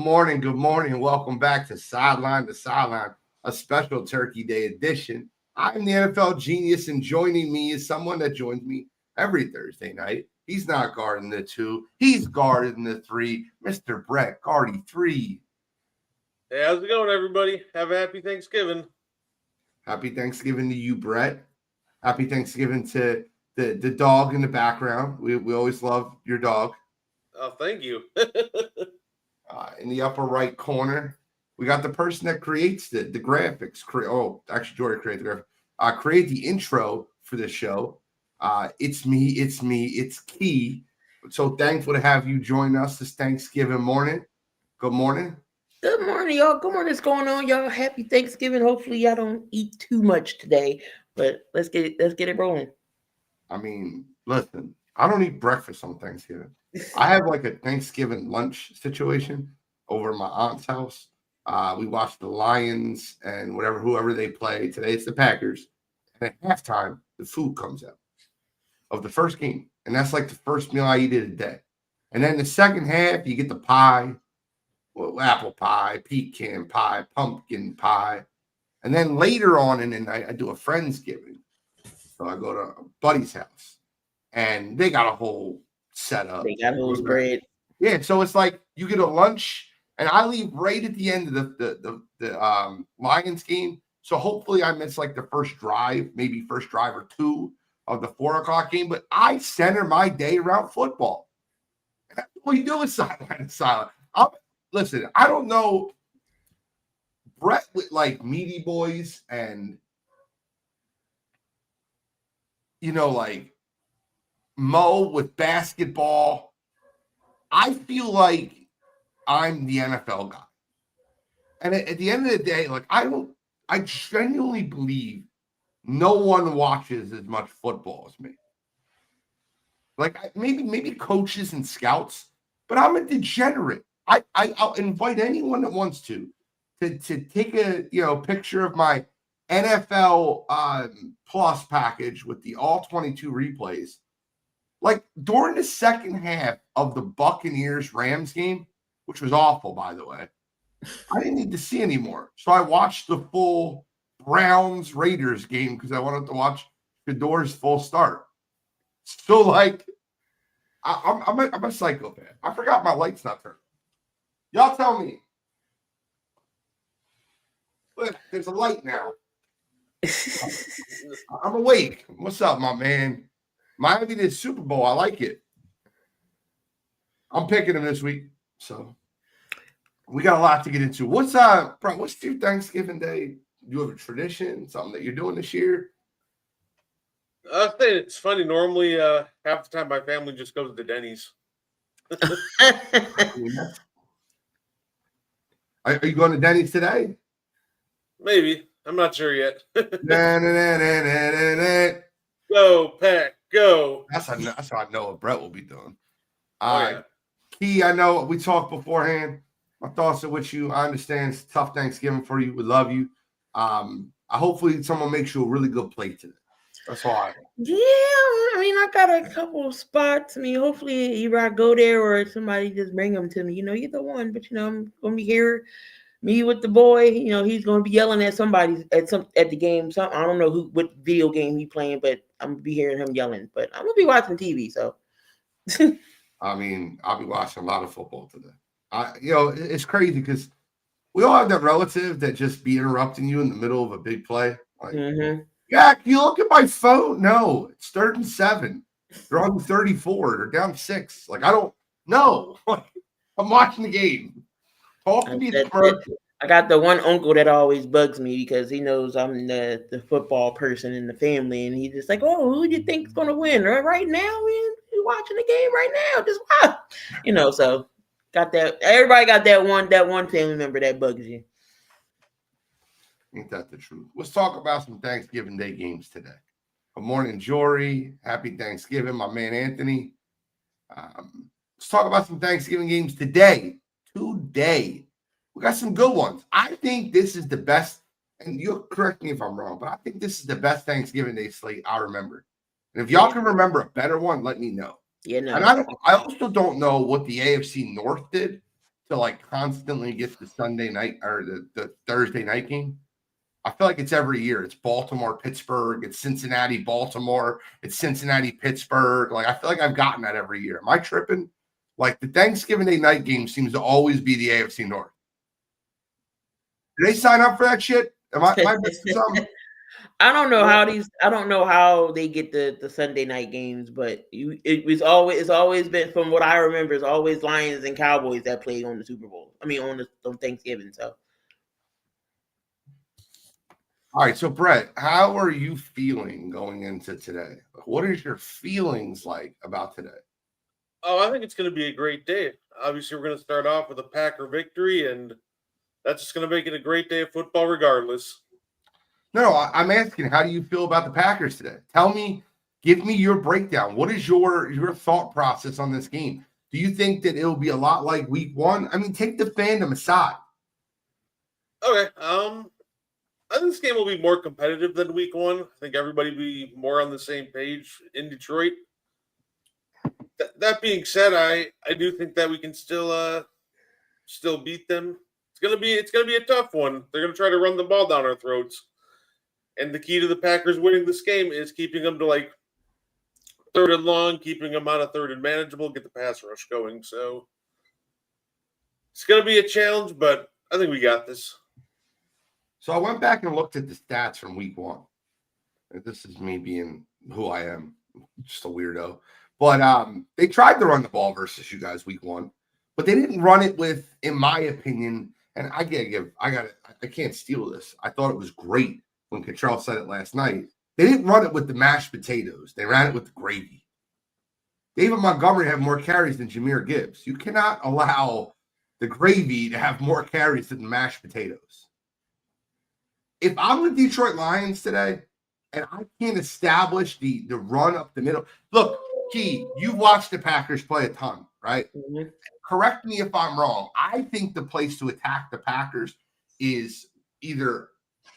morning. Good morning. Welcome back to Sideline, a special Turkey Day edition. I'm the NFL genius, and joining me is someone that joins me every Thursday night. He's not guarding the 2. He's guarding the 3. Mr. Brett Guardy 3. Hey, how's it going, everybody? Have a happy Thanksgiving. Happy Thanksgiving to you, Brett. Happy Thanksgiving to the dog in the background. We always love your dog. Oh, thank you. In the upper right corner, we got the person that creates the graphics. Jordan created the graphics. Create the intro for the show. It's me. It's Key. So thankful to have you join us this Thanksgiving morning. Good morning. Good morning, y'all. Good morning. What's going on, y'all? Happy Thanksgiving. Hopefully, y'all don't eat too much today, but let's get it rolling. I mean, listen, I don't eat breakfast on Thanksgiving. I have like a Thanksgiving lunch situation over at my aunt's house. We watch the Lions and whoever they play. Today it's the Packers. And at halftime, the food comes out of the first game. And that's like the first meal I eat in a day. And then the second half, you get the pie, apple pie, pecan pie, pumpkin pie. And then later on in the night, I do a Friendsgiving. So I go to a buddy's house. And they got a whole setup. They got a whole spread. Yeah, so it's like you get a lunch, and I leave right at the end of the Lions game. So hopefully I miss like the first drive or 2 of the 4 o'clock game. But I center my day around football. And that's what we do with Sideline. Listen, I don't know Brett with like meaty boys and like Mo with basketball. I feel like I'm the NFL guy. And at the end of the day, like I genuinely believe no one watches as much football as me. Like maybe coaches and scouts, but I'm a degenerate. I'll invite anyone that wants to take a picture of my NFL Plus package with the all 22 replays. Like during the second half of the Buccaneers-Rams game, which was awful, by the way, I didn't need to see anymore. So I watched the full Browns-Raiders game because I wanted to watch Fedor's full start. So, like, I'm a psychopath. I forgot my light's not turned. Y'all tell me. Look, there's a light now. I'm awake. What's up, my man? Miami did Super Bowl. I like it. I'm picking them this week, so we got a lot to get into. What's your Thanksgiving Day? Do you have a tradition, something that you're doing this year? I think it's funny. Normally, half the time my family just goes to Denny's. Are you going to Denny's today? Maybe. I'm not sure yet. Go, Go, Pack, go. That's how I know what Brett will be doing. Yeah. Key, I know we talked beforehand. My thoughts are with you. I understand it's a tough Thanksgiving for you. We love you. Hopefully someone makes you a really good plate today. That's all I want. Yeah, I mean, I got a couple of spots. I mean, hopefully either I go there or somebody just bring them to me. Either one. But I'm gonna be here. Me with the boy, he's gonna be yelling at somebody at the game. So I don't know what video game he's playing, but I'm gonna be hearing him yelling. But I'm gonna be watching TV. So, I mean, I'll be watching a lot of football today. It's crazy because we all have that relative that just be interrupting you in the middle of a big play. Like, yeah, can you look at my phone? No, it's 3rd and 7. They're on 34. They're down 6. Like I don't know. I'm watching the game. Talk to me. I got the one uncle that always bugs me because he knows I'm the football person in the family, and he's just like, "Oh, who do you think is going to win right now? We're watching the game right now. Just watch." So got that. Everybody got that one family member that bugs you. Ain't that the truth? Let's talk about some Thanksgiving Day games today. Good morning, Jory. Happy Thanksgiving, my man Anthony. Let's talk about some Thanksgiving games today. We got some good ones. I think this is the best, and you'll correct me if I'm wrong, but I think this is the best Thanksgiving Day slate I remember. And if y'all can remember a better one, let me know. Yeah, no. And I also don't know what the AFC North did, to like constantly get the Sunday night or the Thursday night game. I feel like it's every year. It's Baltimore, Pittsburgh. It's Cincinnati, Baltimore. It's Cincinnati, Pittsburgh. Like I feel like I've gotten that every year. Am I tripping? Like the Thanksgiving Day night game seems to always be the AFC North. Did they sign up for that shit? Am I missing something? I don't know how they get the Sunday night games, but it's always been, from what I remember, it's always Lions and Cowboys that play on the Super Bowl. I mean on Thanksgiving. So all right, so Brett, how are you feeling going into today? What is your feelings like about today? Oh, I think it's going to be a great day. Obviously, we're going to start off with a Packer victory, and that's just going to make it a great day of football regardless. No, I'm asking, how do you feel about the Packers today? Tell me, give me your breakdown. What is your thought process on this game? Do you think that it'll be a lot like week one? I mean, take the fandom aside. Okay. I think this game will be more competitive than week one. I think everybody will be more on the same page in Detroit. That being said, I do think that we can still beat them. It's gonna be a tough one. They're gonna try to run the ball down our throats. And the key to the Packers winning this game is keeping them to like 3rd and long, keeping them out of 3rd and manageable, get the pass rush going. So it's going to be a challenge, but I think we got this. So I went back and looked at the stats from week one. This is me being who I am, just a weirdo. But they tried to run the ball versus you guys week one, but they didn't run it with, in my opinion, and I can't steal this. I thought it was great when Cottrell said it last night. They didn't run it with the mashed potatoes. They ran it with the gravy. David Montgomery had more carries than Jahmyr Gibbs. You cannot allow the gravy to have more carries than the mashed potatoes. If I'm the Detroit Lions today and I can't establish the run up the middle. Look, Key, you've watched the Packers play a ton, right? Mm-hmm. Correct me if I'm wrong. I think the place to attack the Packers is either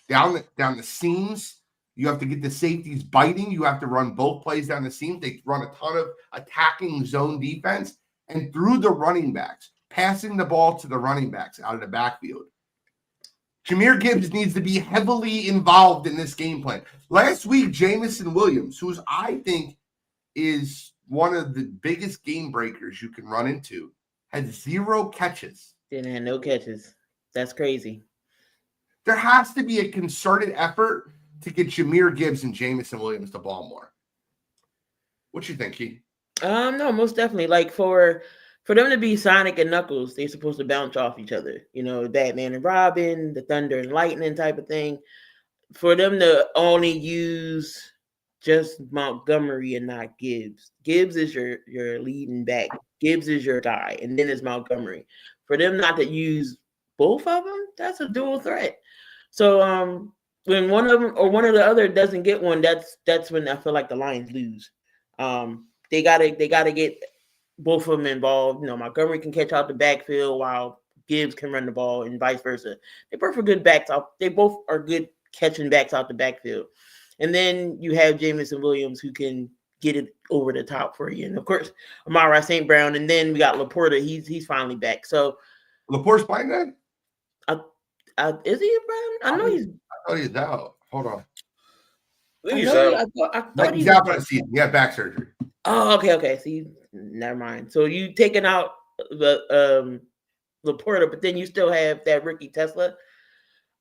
down the seams. You have to get the safeties biting. You have to run both plays down the seams. They run a ton of attacking zone defense and through the running backs, passing the ball to the running backs out of the backfield. Jahmyr Gibbs needs to be heavily involved in this game plan. Last week, Jamison Williams, who's I think is one of the biggest game breakers you can run into, had 0 catches. Didn't have no catches. That's crazy. There has to be a concerted effort to get Jahmyr Gibbs and Jamison Williams the ball more. What you think, Key? No, most definitely. Like for them to be Sonic and Knuckles, they're supposed to bounce off each other. You know, Batman and Robin, the Thunder and Lightning type of thing. For them to only use just Montgomery and not Gibbs. Gibbs is your leading back. Gibbs is your guy, and then it's Montgomery. For them not to use both of them, that's a dual threat. So when one of them or one or the other doesn't get one, that's when I feel like the Lions lose. They gotta get both of them involved. You know, Montgomery can catch out the backfield while Gibbs can run the ball, and vice versa. They both are good backs out. They both are good catching backs out the backfield. And then you have Jamison Williams who can get it over the top for you. And of course, Amara St. Brown. And then we got Laporta. He's finally back. So Laporte's playing that? Is he, Brown? I know he's. I thought he's out. Hold on. He's out. I thought he's out for the season. He had back surgery. Oh, okay. See, never mind. So you taking out the Laporta, but then you still have that rookie Tesla.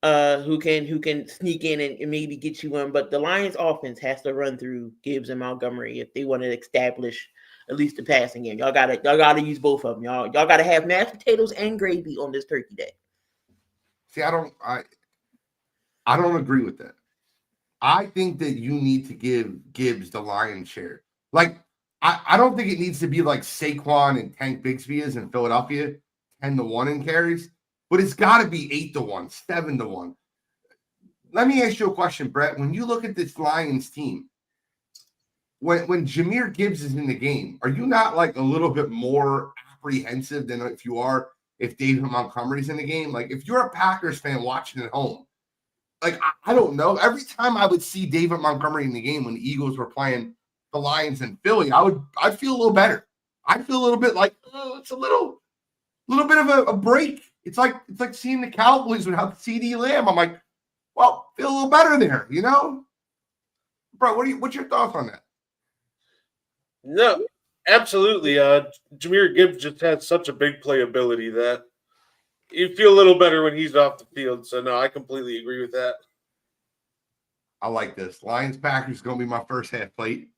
Who can sneak in and maybe get you one, but the Lions offense has to run through Gibbs and Montgomery if they want to establish at least the passing game. Y'all gotta use both of them. Y'all gotta have mashed potatoes and gravy on this turkey day. See, I don't agree with that. I think that you need to give Gibbs the lion's share. Like, I don't think it needs to be like Saquon and Tank Bigsby is in Philadelphia, 10-1 in carries. But it's got to be 8-1, 7-1. Let me ask you a question, Brett. When you look at this Lions team, when Jahmyr Gibbs is in the game, are you not like a little bit more apprehensive than if David Montgomery's in the game? Like if you're a Packers fan watching at home, like I don't know. Every time I would see David Montgomery in the game when the Eagles were playing the Lions in Philly, I'd feel a little better. I'd feel a little bit like, oh, it's a little little bit of a break. It's like seeing the Cowboys without CD Lamb. I'm like, well, feel a little better there, you know? Bro, what's your thoughts on that? No, absolutely. Jahmyr Gibbs just has such a big playability that you feel a little better when he's off the field. So no, I completely agree with that. I like this. Lions Packers is gonna be my first half plate.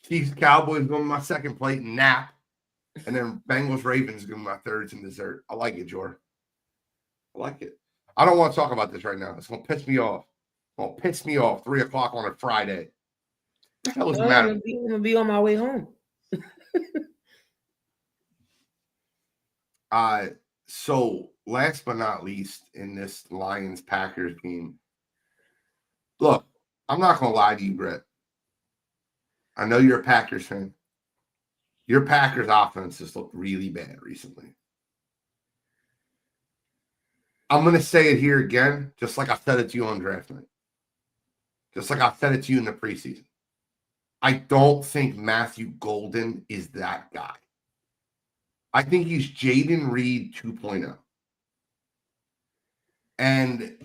Chiefs Cowboys going to be my second plate and nap. And then Bengals Ravens is going to be my thirds and dessert. I like it, Jor. I like it. I don't want to talk about this right now. It's going to piss me off. It's going to piss me off. 3 o'clock on a Friday. What the hell does it matter? I'm gonna be on my way home. So last but not least in this Lions Packers game, look, I'm not going to lie to you, Brett. I know you're a Packers fan. Your Packers offense has looked really bad recently. I'm going to say it here again, just like I said it to you on draft night. Just like I said it to you in the preseason. I don't think Matthew Golden is that guy. I think he's Jaden Reed 2.0. And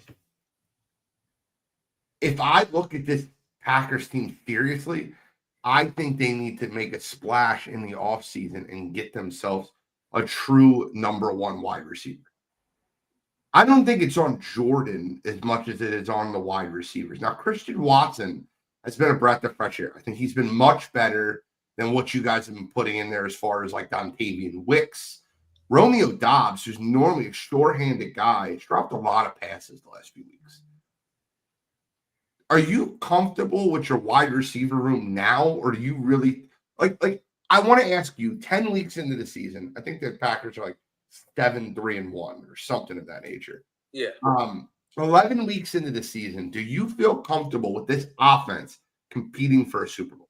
if I look at this Packers team seriously, I think they need to make a splash in the offseason and get themselves a true number one wide receiver. I don't think it's on Jordan as much as it is on the wide receivers. Now, Christian Watson has been a breath of fresh air. I think he's been much better than what you guys have been putting in there as far as like Dontavian Wicks. Romeo Dobbs, who's normally a short-handed guy, has dropped a lot of passes the last few weeks. Are you comfortable with your wide receiver room now, or do you really like I want to ask you, 10 weeks into the season, I think the Packers are like 7-3-1 or something of that nature. Yeah. 11 weeks into the season, do you feel comfortable with this offense competing for a Super Bowl?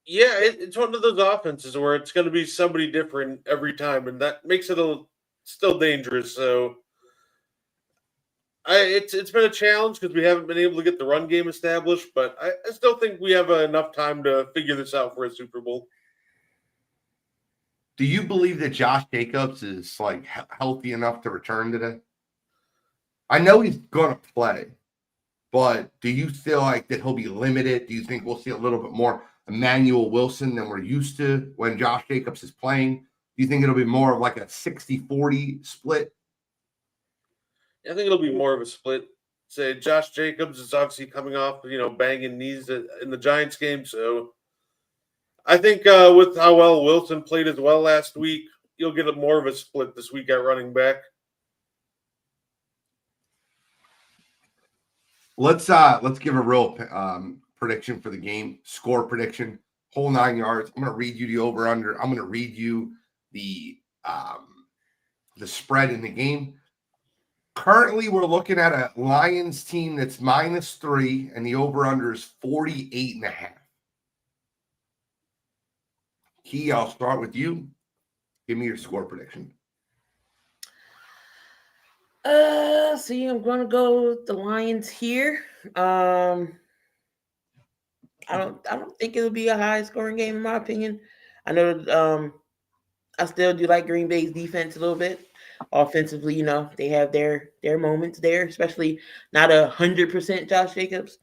Yeah, it's one of those offenses where it's going to be somebody different every time, and that makes it still dangerous. So it's been a challenge because we haven't been able to get the run game established, but I still think we have enough time to figure this out for a Super Bowl. Do you believe that Josh Jacobs is like healthy enough to return today? I know he's going to play, but do you feel like that he'll be limited? Do you think we'll see a little bit more Emmanuel Wilson than we're used to when Josh Jacobs is playing? Do you think it'll be more of like a 60-40 split? I think it'll be more of a split. Say Josh Jacobs is obviously coming off, banging knees in the Giants game. So I think with how well Wilson played as well last week, you'll get more of a split this week at running back. Let's give a real prediction for the game, score prediction, whole 9 yards. I'm going to read you the over under. I'm going to read you the spread in the game. Currently, we're looking at a Lions team that's -3, and the over-under is 48.5. Key, I'll start with you. Give me your score prediction. See, I'm gonna go with the Lions here. I don't think it'll be a high scoring game in my opinion. I know I still do like Green Bay's defense a little bit. Offensively, they have their moments there, especially not 100% Josh Jacobs.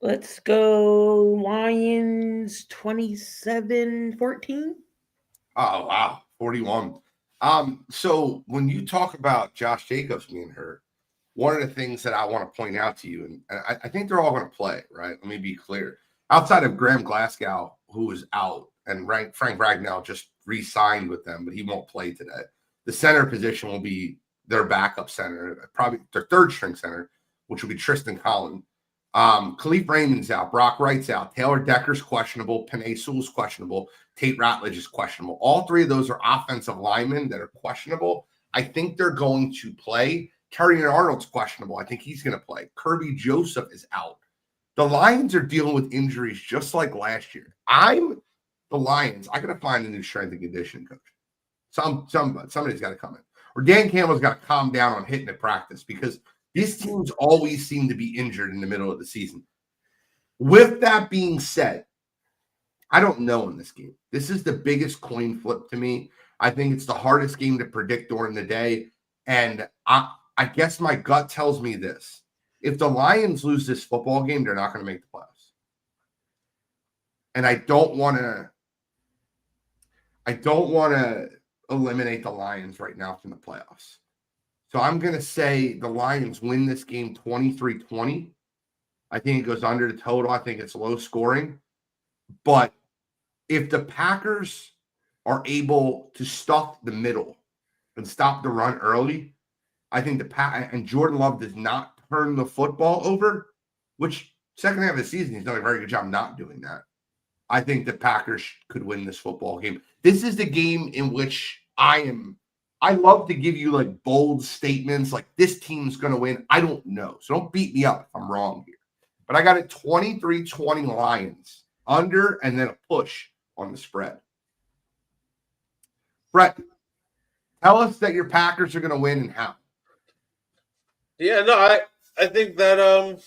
Let's go Lions 27-14. Oh, wow. 41. So when you talk about Josh Jacobs being hurt, one of the things that I want to point out to you, and I think they're all going to play, right? Let me be clear. Outside of Graham Glasgow, who is out, and Frank Ragnow just re-signed with them, but he won't play today. The center position will be their backup center, probably their third string center, which will be Tristan Collin. Khalif Raymond's out. Brock Wright's out. Taylor Decker's questionable. Penei Sewell's questionable. Tate Ratledge is questionable. All three of those are offensive linemen that are questionable. I think they're going to play. Terrion Arnold's questionable. I think he's going to play. Kirby Joseph is out. The Lions are dealing with injuries just like last year. I'm the Lions. I got to find a new strength and conditioning coach. Somebody's got to come in. Or Dan Campbell's got to calm down on hitting at practice because these teams always seem to be injured in the middle of the season. With that being said, I don't know in this game. This is the biggest coin flip to me. I think it's the hardest game to predict during the day. And I guess my gut tells me this. If the Lions lose this football game, they're not going to make the playoffs. And I don't want to eliminate the Lions right now from the playoffs. So I'm going to say the Lions win this game 23-20. I think it goes under the total. I think it's low scoring. But if the Packers are able to stuff the middle and stop the run early, I think and Jordan Love does not turn the football over, which second half of the season, he's done a very good job not doing that. I think the Packers could win this football game. This is the game in which I love to give you like bold statements like this team's going to win. I don't know. So don't beat me up if I'm wrong here. But I got it 23-20 Lions under and then a push on the spread. Brett, tell us that your Packers are going to win and how. Yeah, no, I think that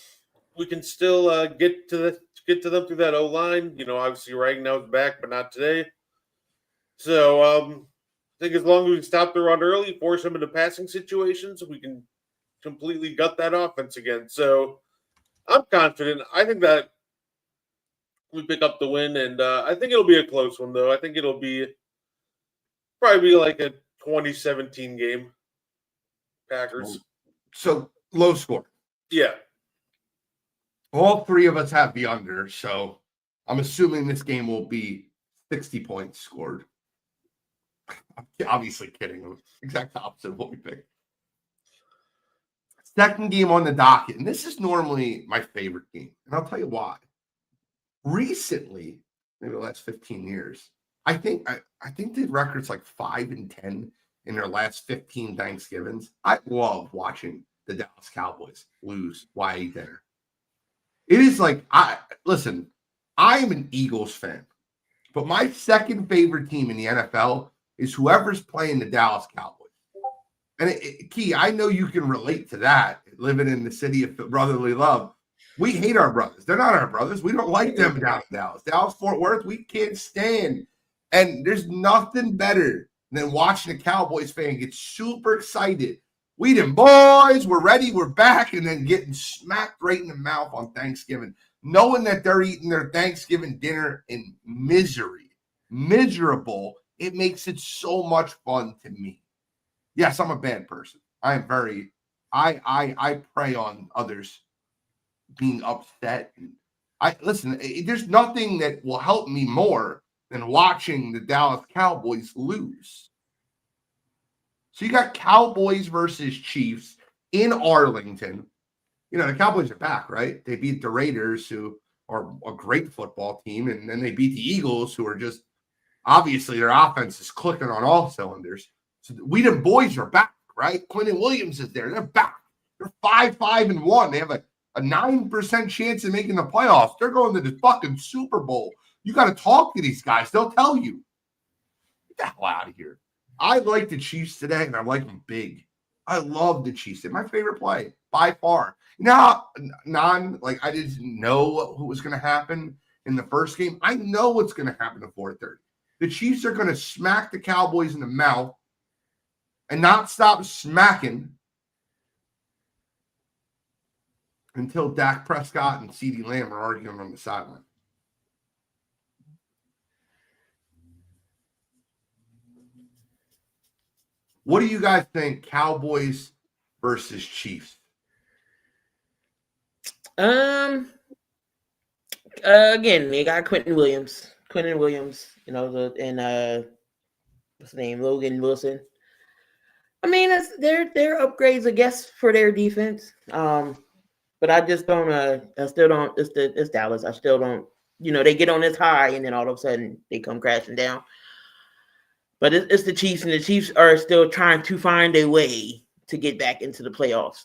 we can still get to them through that O-line. Obviously Ragnow's back, but not today. So I think as long as we stop the run early, force them into passing situations, we can completely gut that offense again. So I'm confident. I think that we pick up the win, and I think it'll be a close one, though. I think it'll probably be like a 2017 game. Packers. So low score. Yeah. All three of us have the under, so I'm assuming this game will be 60 points scored. I'm obviously kidding. Exact opposite of what we picked. Second game on the docket, and this is normally my favorite game, and I'll tell you why. Recently, maybe the last 15 years, I think the record's like 5-10 in their last 15 Thanksgivings. I love watching the Dallas Cowboys lose. Why I eat dinner? It is like I am an Eagles fan, but my second favorite team in the NFL is whoever's playing the Dallas Cowboys. And Key, I know you can relate to that, living in the city of brotherly love. We hate our brothers. They're not our brothers. We don't like them down in Dallas. Dallas, Fort Worth, we can't stand. And there's nothing better than watching a Cowboys fan get super excited. We them boys, we're ready, we're back, and then getting smacked right in the mouth on Thanksgiving, knowing that they're eating their Thanksgiving dinner in misery. Miserable. It makes it so much fun to me. Yes, I'm a bad person. I am very, I prey on others being upset. Listen, there's nothing that will help me more than watching the Dallas Cowboys lose. So you got Cowboys versus Chiefs in Arlington. The Cowboys are back, right? They beat the Raiders, who are a great football team, and then they beat the Eagles, who are just, obviously their offense is clicking on all cylinders. So we them boys are back, right? Quentin Williams is there. They're back. They're 5-5-1. They have a 9% chance of making the playoffs. They're going to the fucking Super Bowl. You got to talk to these guys. They'll tell you. Get the hell out of here. I like the Chiefs today, and I like them big. I love the Chiefs. They're my favorite play by far. I didn't know what was going to happen in the first game. I know what's going to happen at 4:30. The Chiefs are going to smack the Cowboys in the mouth and not stop smacking until Dak Prescott and CeeDee Lamb are arguing on the sideline. What do you guys think, Cowboys versus Chiefs? Again, they got Quentin Williams, what's his name, Logan Wilson. I mean, they're upgrades, I guess, for their defense. But I just don't. I still don't. It's Dallas. I still don't. They get on this high and then all of a sudden they come crashing down. But it's the Chiefs, and the Chiefs are still trying to find a way to get back into the playoffs.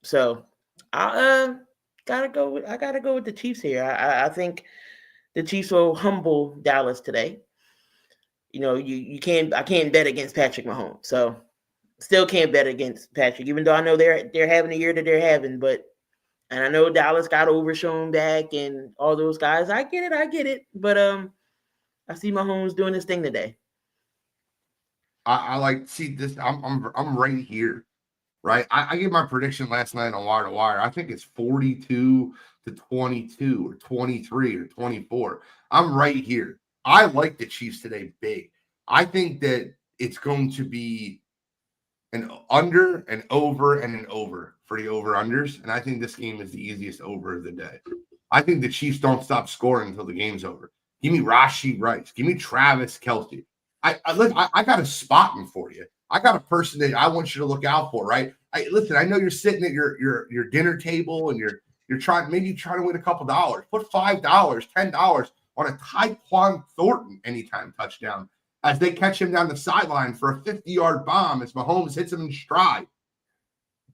So I gotta go with the Chiefs here. I think the Chiefs will humble Dallas today. I can't bet against Patrick Mahomes. So still can't bet against Patrick, even though I know they're having the year that they're having, but And I know Dallas got Overshown back and all those guys. I get it. But I see Mahomes doing his thing today. I like see this. I'm right here, right? I gave my prediction last night on Wire to Wire. I think it's 42-22 or 23 or 24. I'm right here. I like the Chiefs today big. I think that it's going to be an under, an over, and an over for the over-unders. And I think this game is the easiest over of the day. I think the Chiefs don't stop scoring until the game's over. Give me Rashee Rice. Give me Travis Kelce. I got a spotting for you. I got a person that I want you to look out for, right? Listen, I know you're sitting at your dinner table and you're trying to win a couple dollars. Put $5, $10 on a Tyquan Thornton anytime touchdown as they catch him down the sideline for a 50-yard bomb as Mahomes hits him in stride.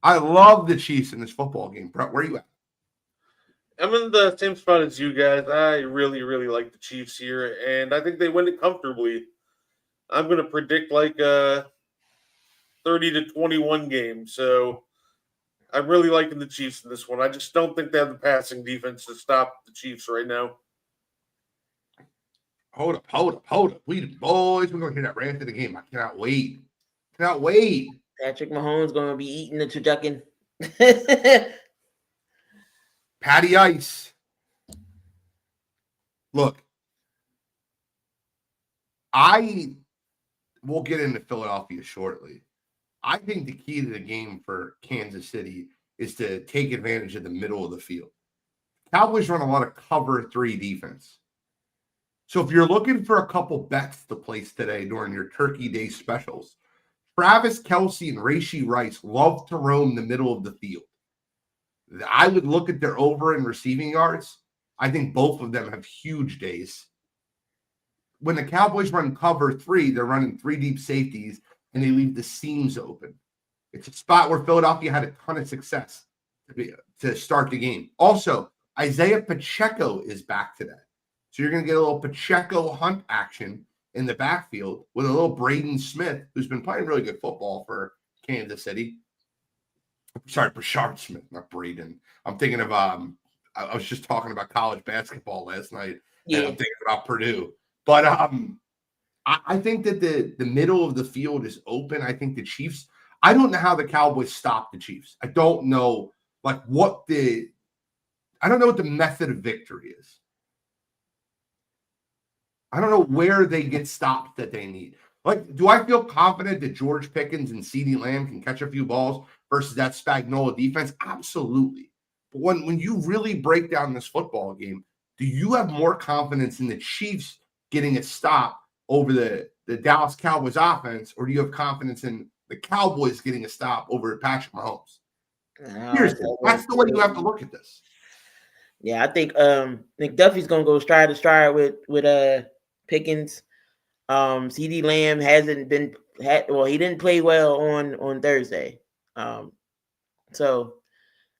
I love the Chiefs in this football game. Brett, where are you at? I'm in the same spot as you guys. I really, really like the Chiefs here, and I think they win it comfortably. I'm going to predict like a 30-21 game. So I'm really liking the Chiefs in this one. I just don't think they have the passing defense to stop the Chiefs right now. Hold up. We the boys, we're going to hear that right after the game. I cannot wait. Patrick Mahomes going to be eating the turducken. Patty Ice. Look, we'll get into Philadelphia shortly. I think the key to the game for Kansas City is to take advantage of the middle of the field. Cowboys run a lot of cover 3 defense. So if you're looking for a couple bets to place today during your Turkey Day specials, Travis Kelce and Rashee Rice love to roam the middle of the field. I would look at their over in receiving yards. I think both of them have huge days. When the Cowboys run cover 3, they're running 3 deep safeties, and they leave the seams open. It's a spot where Philadelphia had a ton of success to start the game. Also, Isaiah Pacheco is back today. So you're going to get a little Pacheco Hunt action in the backfield with a little Braden Smith, who's been playing really good football for Kansas City. Sorry, Brashard Smith, not Braden. I'm thinking of I was just talking about college basketball last night, and I'm thinking about Purdue. But I think that the middle of the field is open. I think the Chiefs. I don't know how the Cowboys stop the Chiefs. I don't know what the method of victory is. I don't know where they get stopped that they need. Do I feel confident that George Pickens and CeeDee Lamb can catch a few balls versus that Spagnuolo defense? Absolutely. But when you really break down this football game, do you have more confidence in the Chiefs getting a stop over the Dallas Cowboys offense, or do you have confidence in the Cowboys getting a stop over Patrick Mahomes? That's the way you have to look at this. Yeah, I think McDuffie's gonna go stride to stride with Pickens. CeeDee Lamb he didn't play well on Thursday. So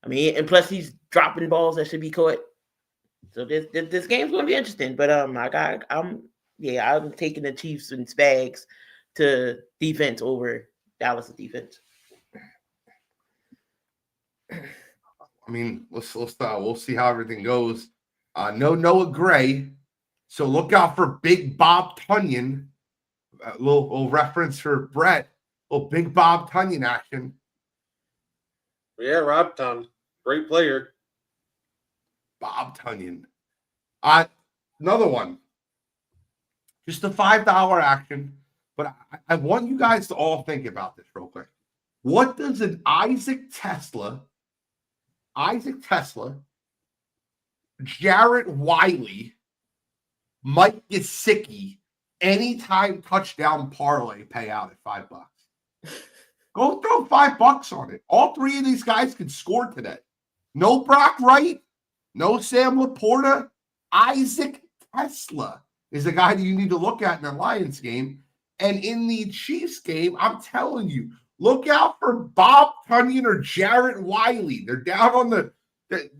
I mean, and plus he's dropping balls that should be caught. So this game's gonna be interesting. But I'm taking the Chiefs and Spags to defense over Dallas' defense. I mean, we'll see how everything goes. No Noah Gray, so look out for Big Bob Tunyon. A little reference for Brett. Little Big Bob Tunyon action. Yeah, Rob Ton, great player. Bob Tunyon. Another one. Just a $5 action, but I want you guys to all think about this real quick. What does an Isaac Tesla, Jarrett Wiley, Mike Gesicki, anytime touchdown parlay pay out at $5? Go throw $5 on it. All 3 of these guys can score today. No Brock Wright, no Sam Laporta. Isaac Tesla is the guy that you need to look at in the Lions game. And in the Chiefs game, I'm telling you, look out for Bob Tunyon or Jarrett Wiley. They're down on the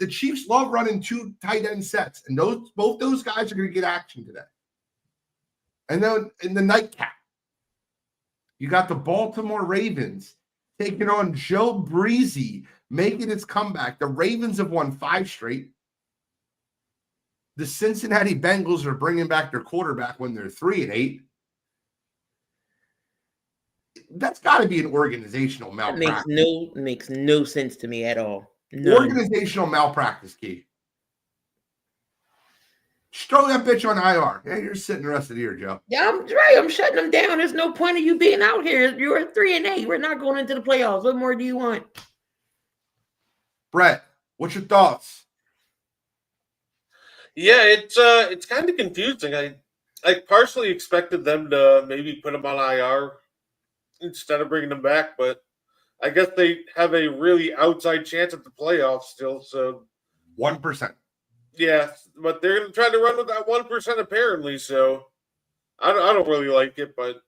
Chiefs love running 2 tight end sets, and both those guys are going to get action today. And then in the nightcap, you got the Baltimore Ravens taking on Joe Breezy making its comeback. The Ravens have won 5 straight. The Cincinnati Bengals are bringing back their quarterback when they're 3-8. That's got to be an organizational That malpractice. makes no sense to me at all. None. Organizational malpractice, Key. Just throw that bitch on IR. Yeah, you're sitting the rest of the year, Joe. Yeah, I'm right. I'm shutting them down. There's no point of you being out here. You're 3-8. We're not going into the playoffs. What more do you want? Brett, what's your thoughts? Yeah, it's kind of confusing. I partially expected them to maybe put him on IR instead of bringing him back, but I guess they have a really outside chance at the playoffs still. So 1%. yeah, but they're going to try to run with that 1% apparently. So I don't really like it, but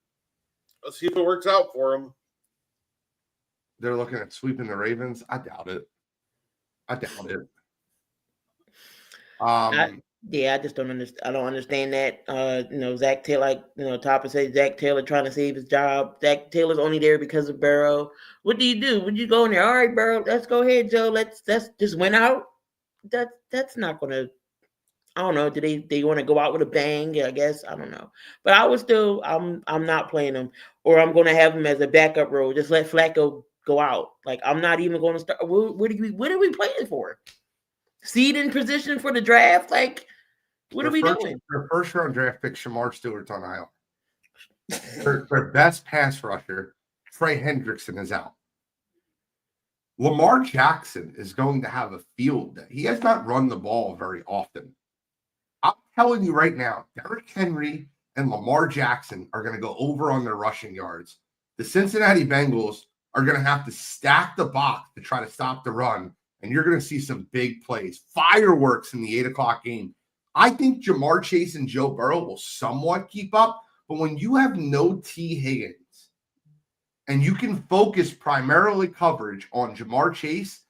let's see if it works out for them. They're looking at sweeping the Ravens. I doubt it. I just don't understand. I don't understand that. Zach Taylor, like Topper said, Zach Taylor trying to save his job. Zach Taylor's only there because of Burrow. What do you do? Would you go in there? All right, Burrow, let's go ahead, Joe. Let's just win out. That's not gonna. I don't know. Do they want to go out with a bang? I guess I don't know. But I would still. I'm not playing him, or I'm going to have him as a backup role. Just let Flacco go out. Like I'm not even going to start. What are we playing for? Seed in position for the draft? Like what are we doing? Their first round draft pick, Shamar Stewart's on IR. Their best pass rusher, Trey Hendrickson, is out. Lamar Jackson is going to have a field day. He has not run the ball very often. I'm telling you right now, Derrick Henry and Lamar Jackson are going to go over on their rushing yards. The Cincinnati Bengals are going to have to stack the box to try to stop the run, and you're going to see some big plays. Fireworks in the 8 o'clock game. I think Jamar Chase and Joe Burrow will somewhat keep up, but when you have no T. Higgins and you can focus primarily coverage on Jamar Chase,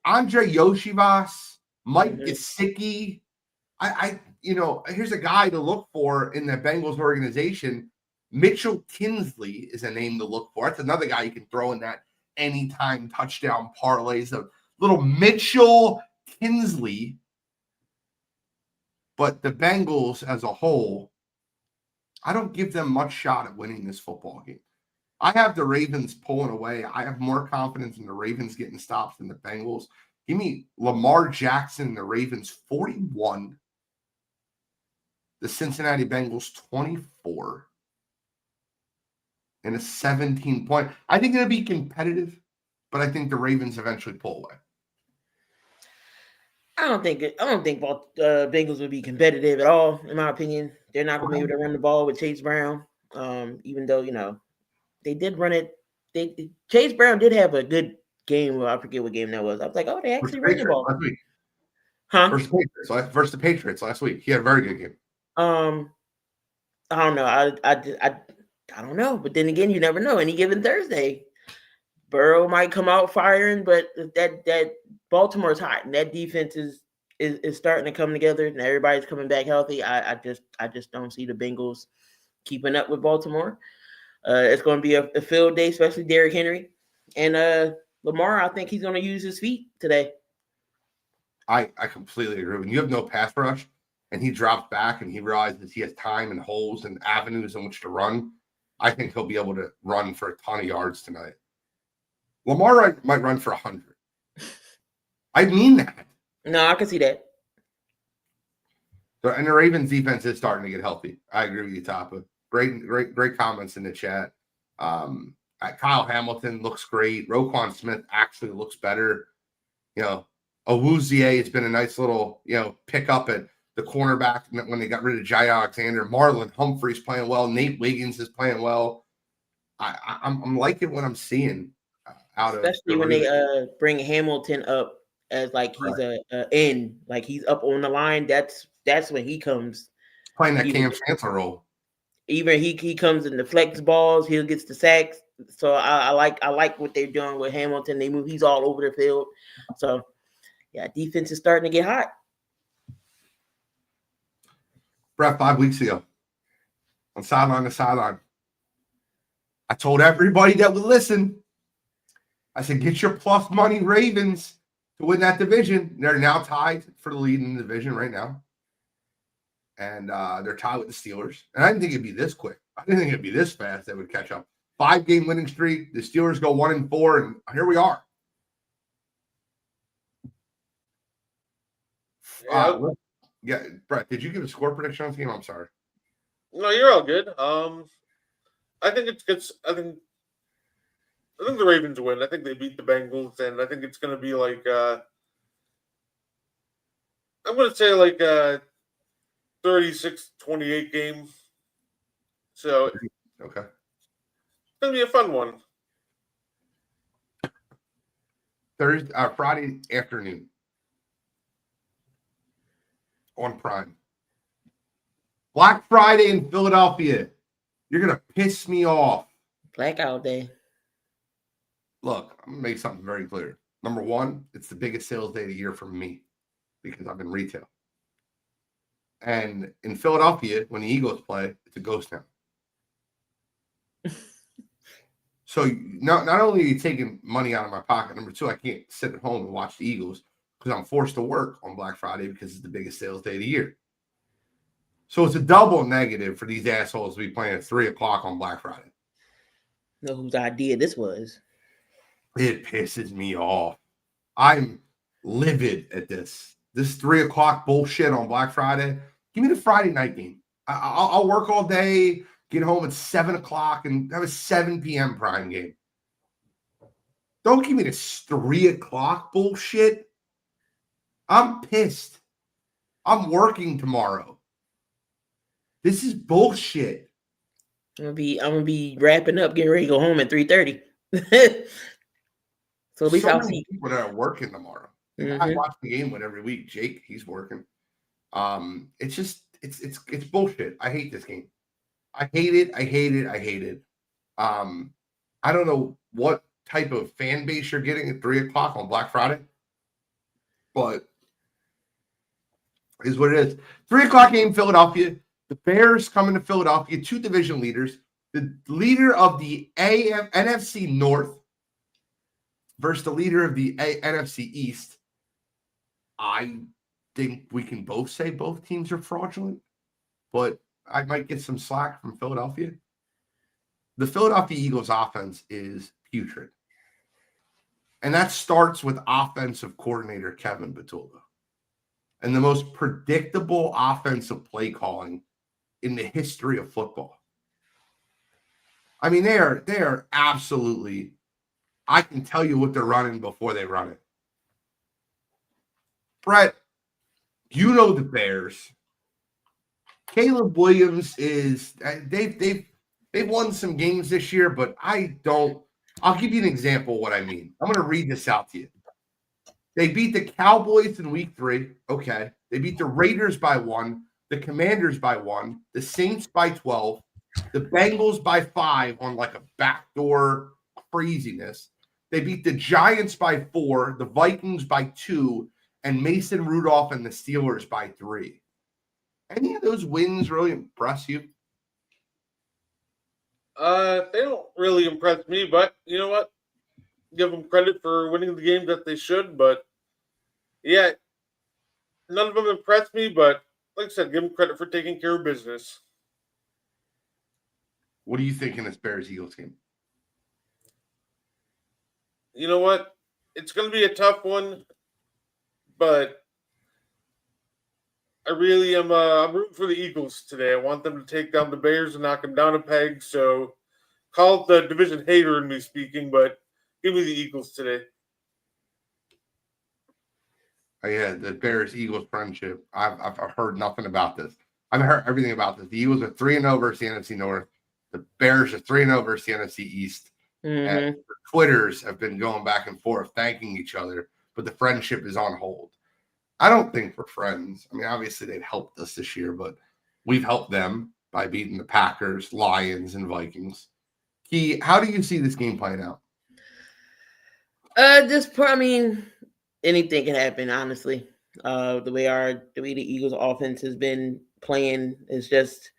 Andre Yoshivas, Mike Gesicki, here's a guy to look for in the Bengals organization. Mitchell Tinsley is a name to look for. That's another guy you can throw in that anytime touchdown parlays of little Mitchell Tinsley. But the Bengals as a whole, I don't give them much shot at winning this football game. I have the Ravens pulling away. I have more confidence in the Ravens getting stops than the Bengals. Give me Lamar Jackson and the Ravens 41. The Cincinnati Bengals 24. And a 17-point. I think it'll be competitive, but I think the Ravens eventually pull away. I don't think Bengals would be competitive at all, in my opinion. They're not going to be able to run the ball with Chase Brown, even though, they did run it. Chase Brown did have a good game. I forget what game that was. I was like, oh, they actually ran the ball. Last week. Huh? Versus the Patriots last week. He had a very good game. I don't know. I don't know. But then again, you never know. Any given Thursday, Burrow might come out firing, but that Baltimore's hot, and that defense is starting to come together, and everybody's coming back healthy. I just don't see the Bengals keeping up with Baltimore. It's going to be a field day, especially Derrick Henry. And Lamar, I think he's going to use his feet today. I completely agree. When you have no pass rush and he drops back and he realizes he has time and holes and avenues in which to run, I think he'll be able to run for a ton of yards tonight. Lamar might run for 100. I mean that. No, I can see that. So, and the Ravens defense is starting to get healthy. I agree with you, Tapa. Great comments in the chat. Kyle Hamilton looks great. Roquan Smith actually looks better. Awuzie has been a nice little, pickup at the cornerback when they got rid of Jai Alexander. Marlon Humphrey's playing well. Nate Wiggins is playing well. I'm liking what I'm seeing out of, especially when they bring Hamilton up as like he's a end, like he's up on the line. That's when he comes playing that Cam Chancellor role. Even he comes in the flex balls, he gets the sacks. So I like what they're doing with Hamilton. They move, he's all over the field. So yeah, defense is starting to get hot. Brett, 5 weeks ago on Sideline to Sideline, I told everybody that would listen, I said, get your plus money Ravens to win that division. They're now tied for the lead in the division right now. And they're tied with the Steelers. And I didn't think it'd be this quick. I didn't think it'd be this fast they would catch up. 5-game winning streak. The Steelers go 1-4, and here we are. Yeah, Brett, did you give a score prediction on this game? I'm sorry. No, you're all good. I think it's good. I think the Ravens win. I think they beat the Bengals, and I think it's going to be like I'm going to say like 36-28 game. So okay, it's going to be a fun one. Friday afternoon on Prime. Black Friday in Philadelphia. You're going to piss me off. Blackout day. Look, I'm going to make something very clear. Number one, it's the biggest sales day of the year for me because I'm in retail. And in Philadelphia, when the Eagles play, it's a ghost town. So not only are you taking money out of my pocket, number two, I can't sit at home and watch the Eagles because I'm forced to work on Black Friday because it's the biggest sales day of the year. So it's a double negative for these assholes to be playing at 3 o'clock on Black Friday. Know whose idea this was? It pisses me off. I'm livid at this. This 3 o'clock bullshit on Black Friday. Give me the Friday night game. I'll work all day, get home at 7 o'clock, and have a 7 p.m. prime game. Don't give me this 3 o'clock bullshit. I'm pissed. I'm working tomorrow. This is bullshit. I'm gonna be wrapping up, getting ready to go home at 3:30. So at least I'll see people that are working tomorrow. Mm-hmm. I watch the game with every week. Jake, he's working. It's just it's bullshit. I hate this game. I hate it. I don't know what type of fan base you're getting at 3 o'clock on Black Friday, but is what it is. 3 o'clock game, Philadelphia. The Bears coming to Philadelphia, 2 division leaders. The leader of the NFC North versus the leader of the NFC East. I think we can both say both teams are fraudulent, but I might get some slack from Philadelphia. The Philadelphia Eagles offense is putrid. And that starts with offensive coordinator Kevin Batulga and the most predictable offensive play calling in the history of football. I mean, they are absolutely, I can tell you what they're running before they run it. Brett, you know the Bears. Caleb Williams is they've won some games this year, but I'll give you an example of what I mean. I'm going to read this out to you. They beat the Cowboys in week 3. Okay. They beat the Raiders by 1, the Commanders by 1, the Saints by 12, the Bengals by 5 on like a backdoor craziness. They beat the Giants by 4, the Vikings by 2, and Mason Rudolph and the Steelers by 3. Any of those wins really impress you? They don't really impress me, but you know what? Give them credit for winning the games that they should, but yeah, none of them impressed me, but like I said, give them credit for taking care of business. What do you think in this Bears-Eagles game? You know what? It's going to be a tough one, but I really am I'm rooting for the Eagles today. I want them to take down the Bears and knock them down a peg, so call it the division hater in me speaking, but give me the Eagles today. Oh, yeah, the Bears-Eagles friendship. I've heard nothing about this. I've heard everything about this. The Eagles are 3-0 versus the NFC North. The Bears are 3-0 versus the NFC East. Mm-hmm. And the Twitters have been going back and forth, thanking each other, but the friendship is on hold. I don't think we're friends. I mean, obviously they've helped us this year, but we've helped them by beating the Packers, Lions, and Vikings. Key, how do you see this game playing out? Anything can happen, honestly. The way the Eagles offense has been playing is just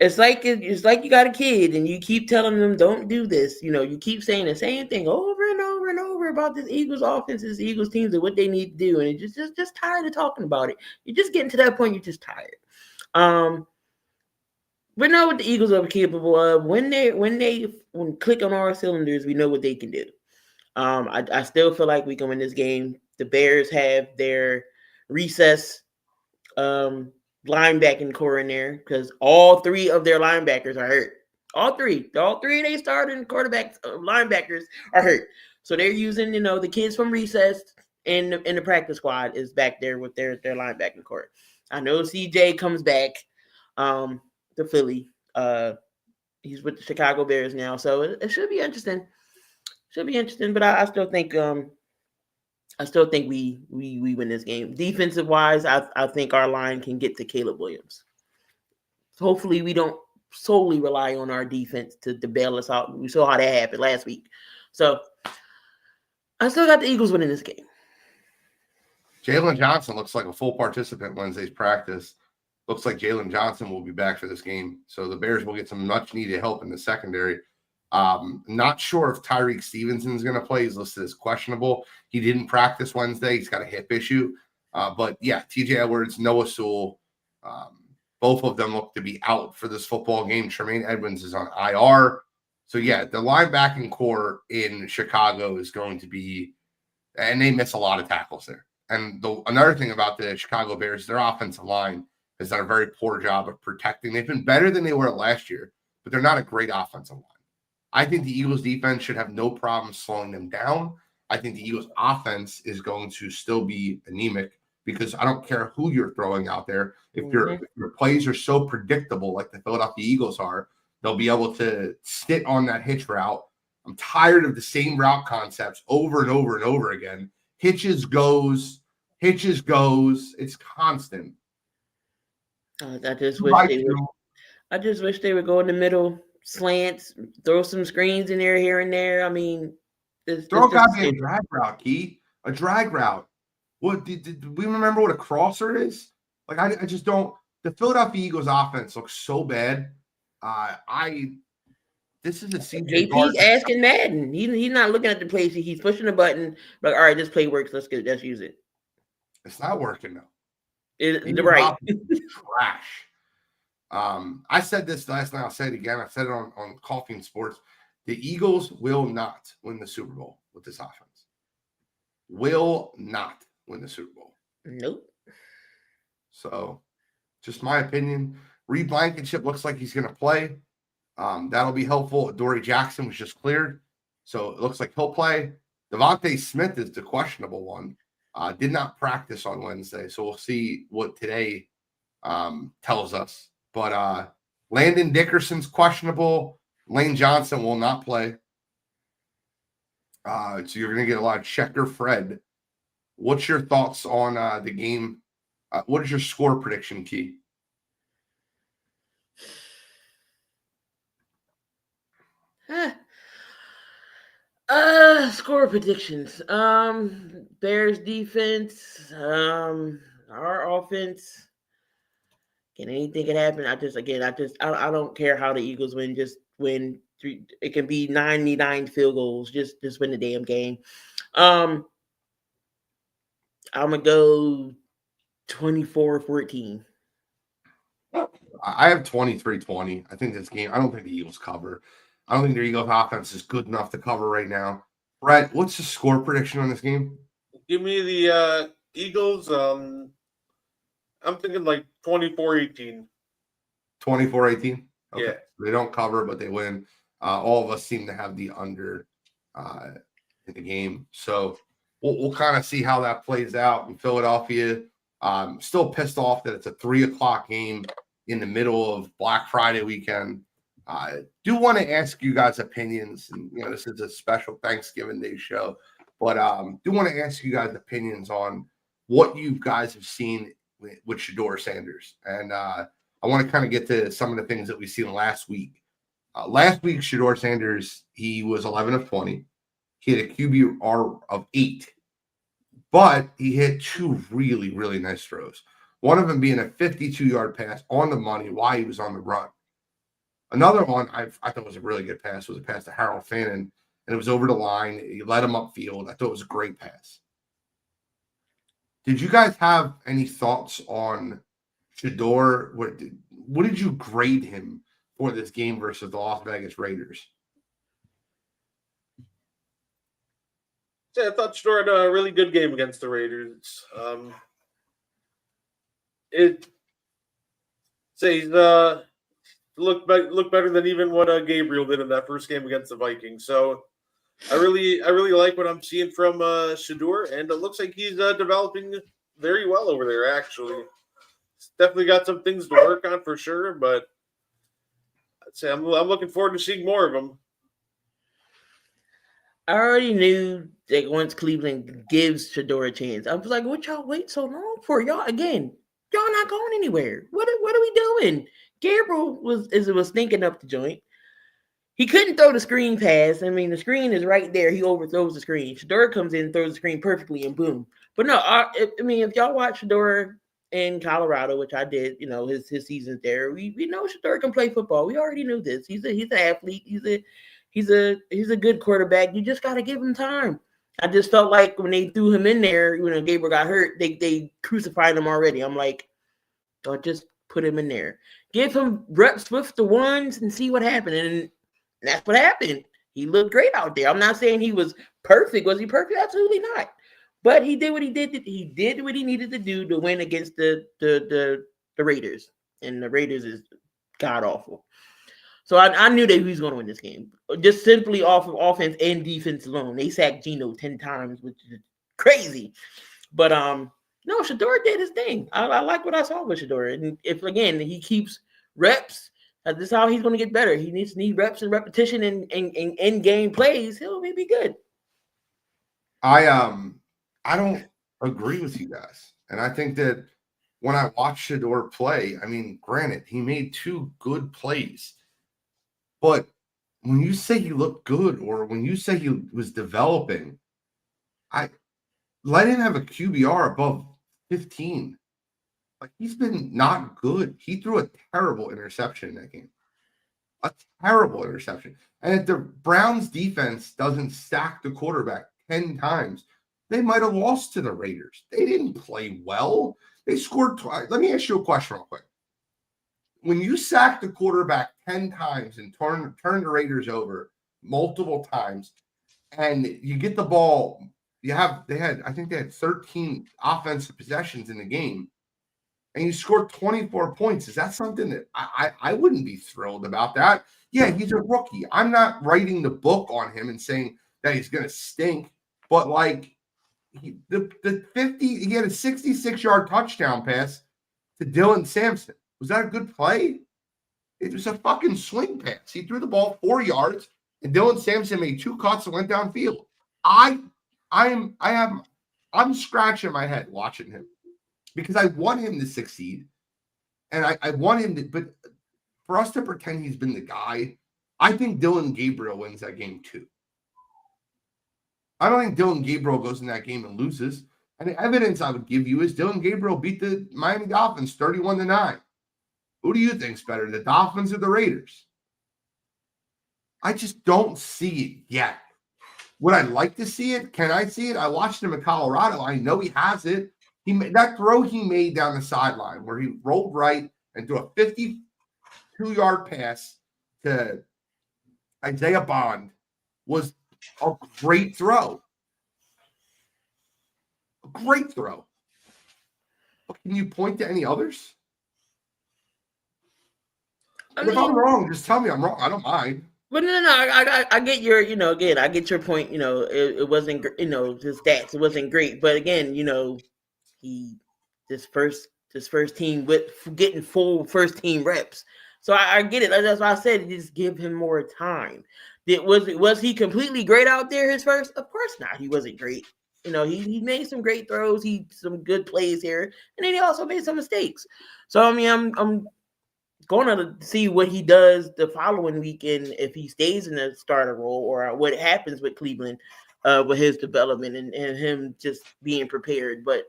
it's like you got a kid and you keep telling them don't do this. You know, you keep saying the same thing over and over over about this Eagles offense, this Eagles teams, and what they need to do, and it's just tired of talking about it. You're just getting to that point. You're just tired. We know what the Eagles are capable of. When click on our cylinders, we know what they can do. I still feel like we can win this game. The Bears have their recess linebacking core in there because all three of their linebackers are hurt. All three of they starting quarterbacks, linebackers are hurt. So they're using, the kids from recess and the practice squad is back there with their linebacking core. I know CJ comes back to Philly. He's with the Chicago Bears now, so it should be interesting. But I still think we win this game. Defensive wise, I think our line can get to Caleb Williams. Hopefully, we don't solely rely on our defense to bail us out. We saw how that happened last week. So I still got the Eagles winning this game. Jalen Johnson looks like a full participant Wednesday's practice. Looks like Jalen Johnson will be back for this game. So the Bears will get some much-needed help in the secondary. Not sure if Tyreek Stevenson is going to play. He's listed as questionable. He didn't practice Wednesday. He's got a hip issue. But, yeah, TJ Edwards, Noah Sewell, both of them look to be out for this football game. Tremaine Edmonds is on IR. So, yeah, the linebacking core in Chicago is going to be – and they miss a lot of tackles there. And another thing about the Chicago Bears, their offensive line has done a very poor job of protecting. They've been better than they were last year, but they're not a great offensive line. I think the Eagles defense should have no problem slowing them down. I think the Eagles offense is going to still be anemic because I don't care who you're throwing out there. If your plays are so predictable like the Philadelphia Eagles are, they'll be able to sit on that hitch route. I'm tired of the same route concepts over and over and over again. Hitches goes. It's constant. I just wish they would go in the middle, slants, throw some screens in there here and there. I mean, throw a goddamn drag route, Key. A drag route. What did we remember what a crosser is? Like I just don't. The Philadelphia Eagles offense looks so bad. This is a CJ JP's asking Madden. He's not looking at the play sheet. He's pushing the button. Like, all right, this play works. Let's use it. It's not working though. Right. Trash. I said this last night. I'll say it again. I said it on Coffee and Sports. The Eagles will not win the Super Bowl with this offense. Will not win the Super Bowl. Nope. So, just my opinion. Reed Blankenship looks like he's going to play. That'll be helpful. Dory Jackson was just cleared, so it looks like he'll play. Devontae Smith is the questionable one. Did not practice on Wednesday, so we'll see what today tells us. But Landon Dickerson's questionable. Lane Johnson will not play. So you're going to get a lot of Checker Fred. What's your thoughts on the game? What is your score prediction, Key? Score predictions. Bears defense. Our offense. Can anything can happen? I don't care how the Eagles win. Just win 3. It can be 99 field goals. Just win the damn game. I'm gonna go 24-14. I have 23-20. I think this game. I don't think the Eagles cover. I don't think the Eagles offense is good enough to cover right now. Brett, what's the score prediction on this game? Give me the Eagles. I'm thinking like 24-18. 24-18? Okay. Yeah. They don't cover, but they win. All of us seem to have the under in the game. So we'll kind of see how that plays out in Philadelphia. Still pissed off that it's a 3:00 game in the middle of Black Friday weekend. Do want to ask you guys opinions, and this is a special Thanksgiving Day show, but do want to ask you guys opinions on what you guys have seen with Shedeur Sanders, and I want to kind of get to some of the things that we've seen last week. Last week, Shedeur Sanders, he was 11 of 20. He had a QBR of 8, but he hit 2 really, really nice throws. One of them being a 52-yard pass on the money while he was on the run. Another one I thought was a really good pass was a pass to Harold Fannin. and it was over the line. He led him upfield. I thought it was a great pass. Did you guys have any thoughts on Shador? What did you grade him for this game versus the Las Vegas Raiders? Yeah, I thought Shador had a really good game against the Raiders. He's looked better than even what Gabriel did in that first game against the Vikings. So I really like what I'm seeing from Shador, and it looks like he's developing very well over there. Actually, he's definitely got some things to work on for sure, but I'd say I'm looking forward to seeing more of him. I already knew that once Cleveland gives Shador a chance, I was like, "What y'all wait so long for? Y'all not going anywhere. What are we doing?" Gabriel was thinking up the joint. He couldn't throw the screen pass. I mean, the screen is right there. He overthrows the screen. Shador comes in, throws the screen perfectly, and boom. But no, I mean, if y'all watch Shador in Colorado, which I did, his seasons there, we know Shador can play football. We already knew this. He's an athlete. He's a good quarterback. You just got to give him time. I just felt like when they threw him in there, Gabriel got hurt, they crucified him already. I'm like, oh, just put him in there. Give him reps with the ones and see what happened. And that's what happened. He looked great out there. I'm not saying he was perfect. Was he perfect? Absolutely not. But he did what he did. He did what he needed to do to win against the Raiders. And the Raiders is god awful. So I knew that he was going to win this game. Just simply off of offense and defense alone. They sacked Geno 10 times, which is crazy. But no, Shador did his thing. I like what I saw with Shador. And if, again, he keeps reps, this is how he's going to get better. He needs reps and repetition and in-game plays. He'll be good. I don't agree with you guys. And I think that when I watch Shador play, I mean, granted, he made 2 good plays. But when you say he looked good or when you say he was developing, I let him have a QBR above 15. Like, he's been not good. He threw a terrible interception in that game. A terrible interception. And if the Browns defense doesn't sack the quarterback 10 times, they might have lost to the Raiders. They didn't play well. They scored twice. Let me ask you a question real quick. When you sack the quarterback 10 times and turn the Raiders over multiple times, and you get the ball, I think they had 13 offensive possessions in the game, and you scored 24 points. Is that something that I wouldn't be thrilled about that? Yeah, he's a rookie. I'm not writing the book on him and saying that he's going to stink, but like he had a 66-yard touchdown pass to Dylan Sampson. Was that a good play? It was a fucking swing pass. He threw the ball 4 yards, and Dylan Sampson made 2 cuts and went downfield. I'm scratching my head watching him because I want him to succeed, and I want him to. But for us to pretend he's been the guy, I think Dylan Gabriel wins that game too. I don't think Dylan Gabriel goes in that game and loses. And the evidence I would give you is Dylan Gabriel beat the Miami Dolphins 31-9. Who do you think's better, the Dolphins or the Raiders? I just don't see it yet. Would I like to see it? Can I see it? I watched him in Colorado. I know he has it. That throw he made down the sideline where he rolled right and threw a 52-yard pass to Isaiah Bond was a great throw. A great throw. But can you point to any others? If I'm wrong, just tell me I'm wrong. I don't mind. But no, I get your, again, I get your point. It wasn't, his stats, it wasn't great. But again, this first team with getting full first team reps. So I get it. That's why I said just give him more time. Was he completely great out there his first? Of course not. He wasn't great. He made some great throws. Some good plays here, and then he also made some mistakes. So I mean, I'm going to see what he does the following weekend if he stays in the starter role or what happens with Cleveland with his development and him just being prepared. But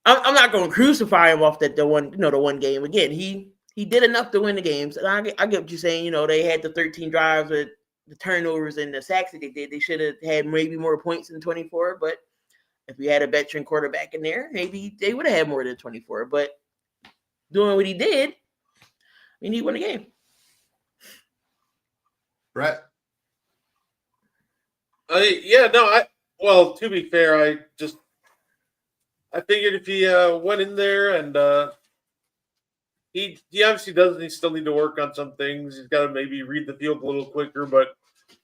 I'm not going to crucify him off the one game. Again, he did enough to win the games. And I get what you're saying. They had the 13 drives with the turnovers and the sacks that they did. They should have had maybe more points than 24. But if we had a veteran quarterback in there, maybe they would have had more than 24. But doing what he did, he won the game. Brett? Well, to be fair, I figured if he went in there and he obviously doesn't. He still need to work on some things. He's got to maybe read the field a little quicker. But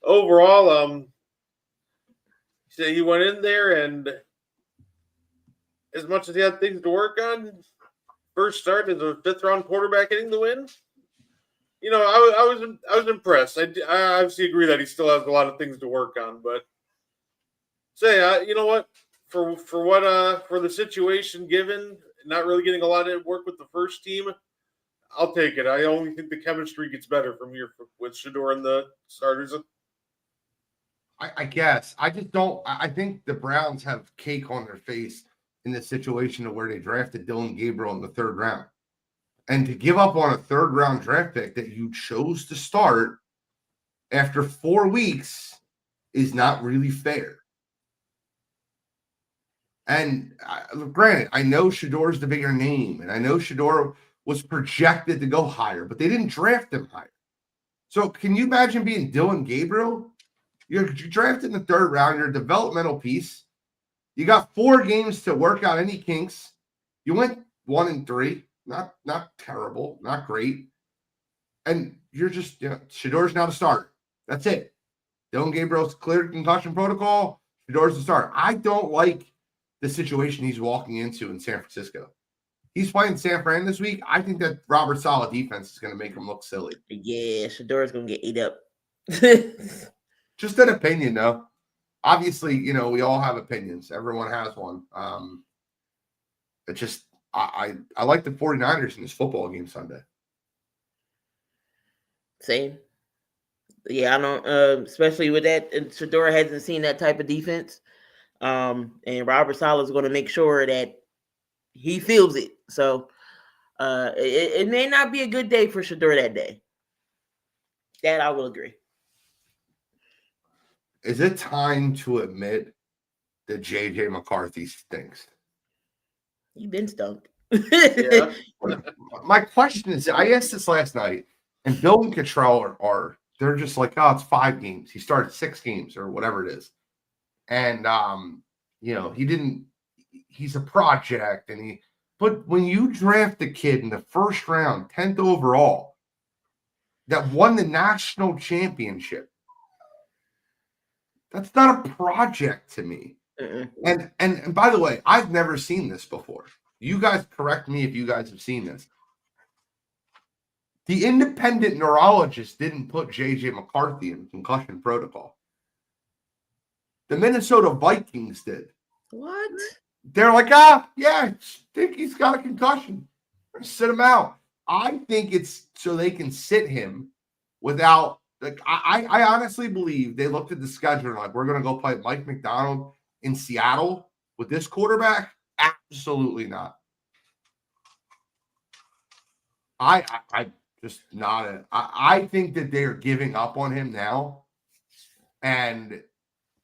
overall, he went in there and as much as he had things to work on, first start as a 5th-round quarterback hitting the win. I was impressed. I obviously agree that he still has a lot of things to work on, but you know what? For the situation given, not really getting a lot of work with the first team, I'll take it. I only think the chemistry gets better from here with Shedeur and the starters. I guess. I just don't. I think the Browns have cake on their face in the situation of where they drafted Dylan Gabriel in the 3rd round. And to give up on a 3rd-round draft pick that you chose to start after 4 weeks is not really fair. And granted, I know Shedeur's the bigger name, and I know Shedeur was projected to go higher, but they didn't draft him higher. So can you imagine being Dylan Gabriel? You're drafted in the 3rd round. You're a developmental piece. You got 4 games to work out any kinks. You went 1-3. Not terrible, not great. And you're just, Shedeur's now the starter. That's it. Dylan Gabriel's cleared concussion protocol. Shedeur's the starter. I don't like the situation he's walking into in San Francisco. He's playing San Fran this week. I think that Robert Saleh defense is going to make him look silly. Yeah, Shedeur's going to get ate up. Just an opinion, though. Obviously, we all have opinions. Everyone has one. It just, I like the 49ers in this football game Sunday. Same. Yeah, I don't, especially with that, Shedeur hasn't seen that type of defense. And Robert Saleh is going to make sure that he feels it. So it may not be a good day for Shedeur that day. That I will agree. Is it time to admit that J.J. McCarthy stinks? You've been stunk. Yeah. My question is, I asked this last night, and Bill and Cottrell they're just like, oh, it's 5 games. He started 6 games or whatever it is. And, he's a project. But when you draft a kid in the 1st round, 10th overall, that won the national championship, that's not a project to me. And by the way, I've never seen this before. You guys correct me if you guys have seen this. The independent neurologist didn't put J.J. McCarthy in concussion protocol. The Minnesota Vikings did. What? They're like, I think he's got a concussion. Sit him out. I think it's so they can sit him without, I honestly believe they looked at the schedule and like, we're going to go play Mike McDonald in Seattle with this quarterback. Absolutely not. I think that they are giving up on him now. And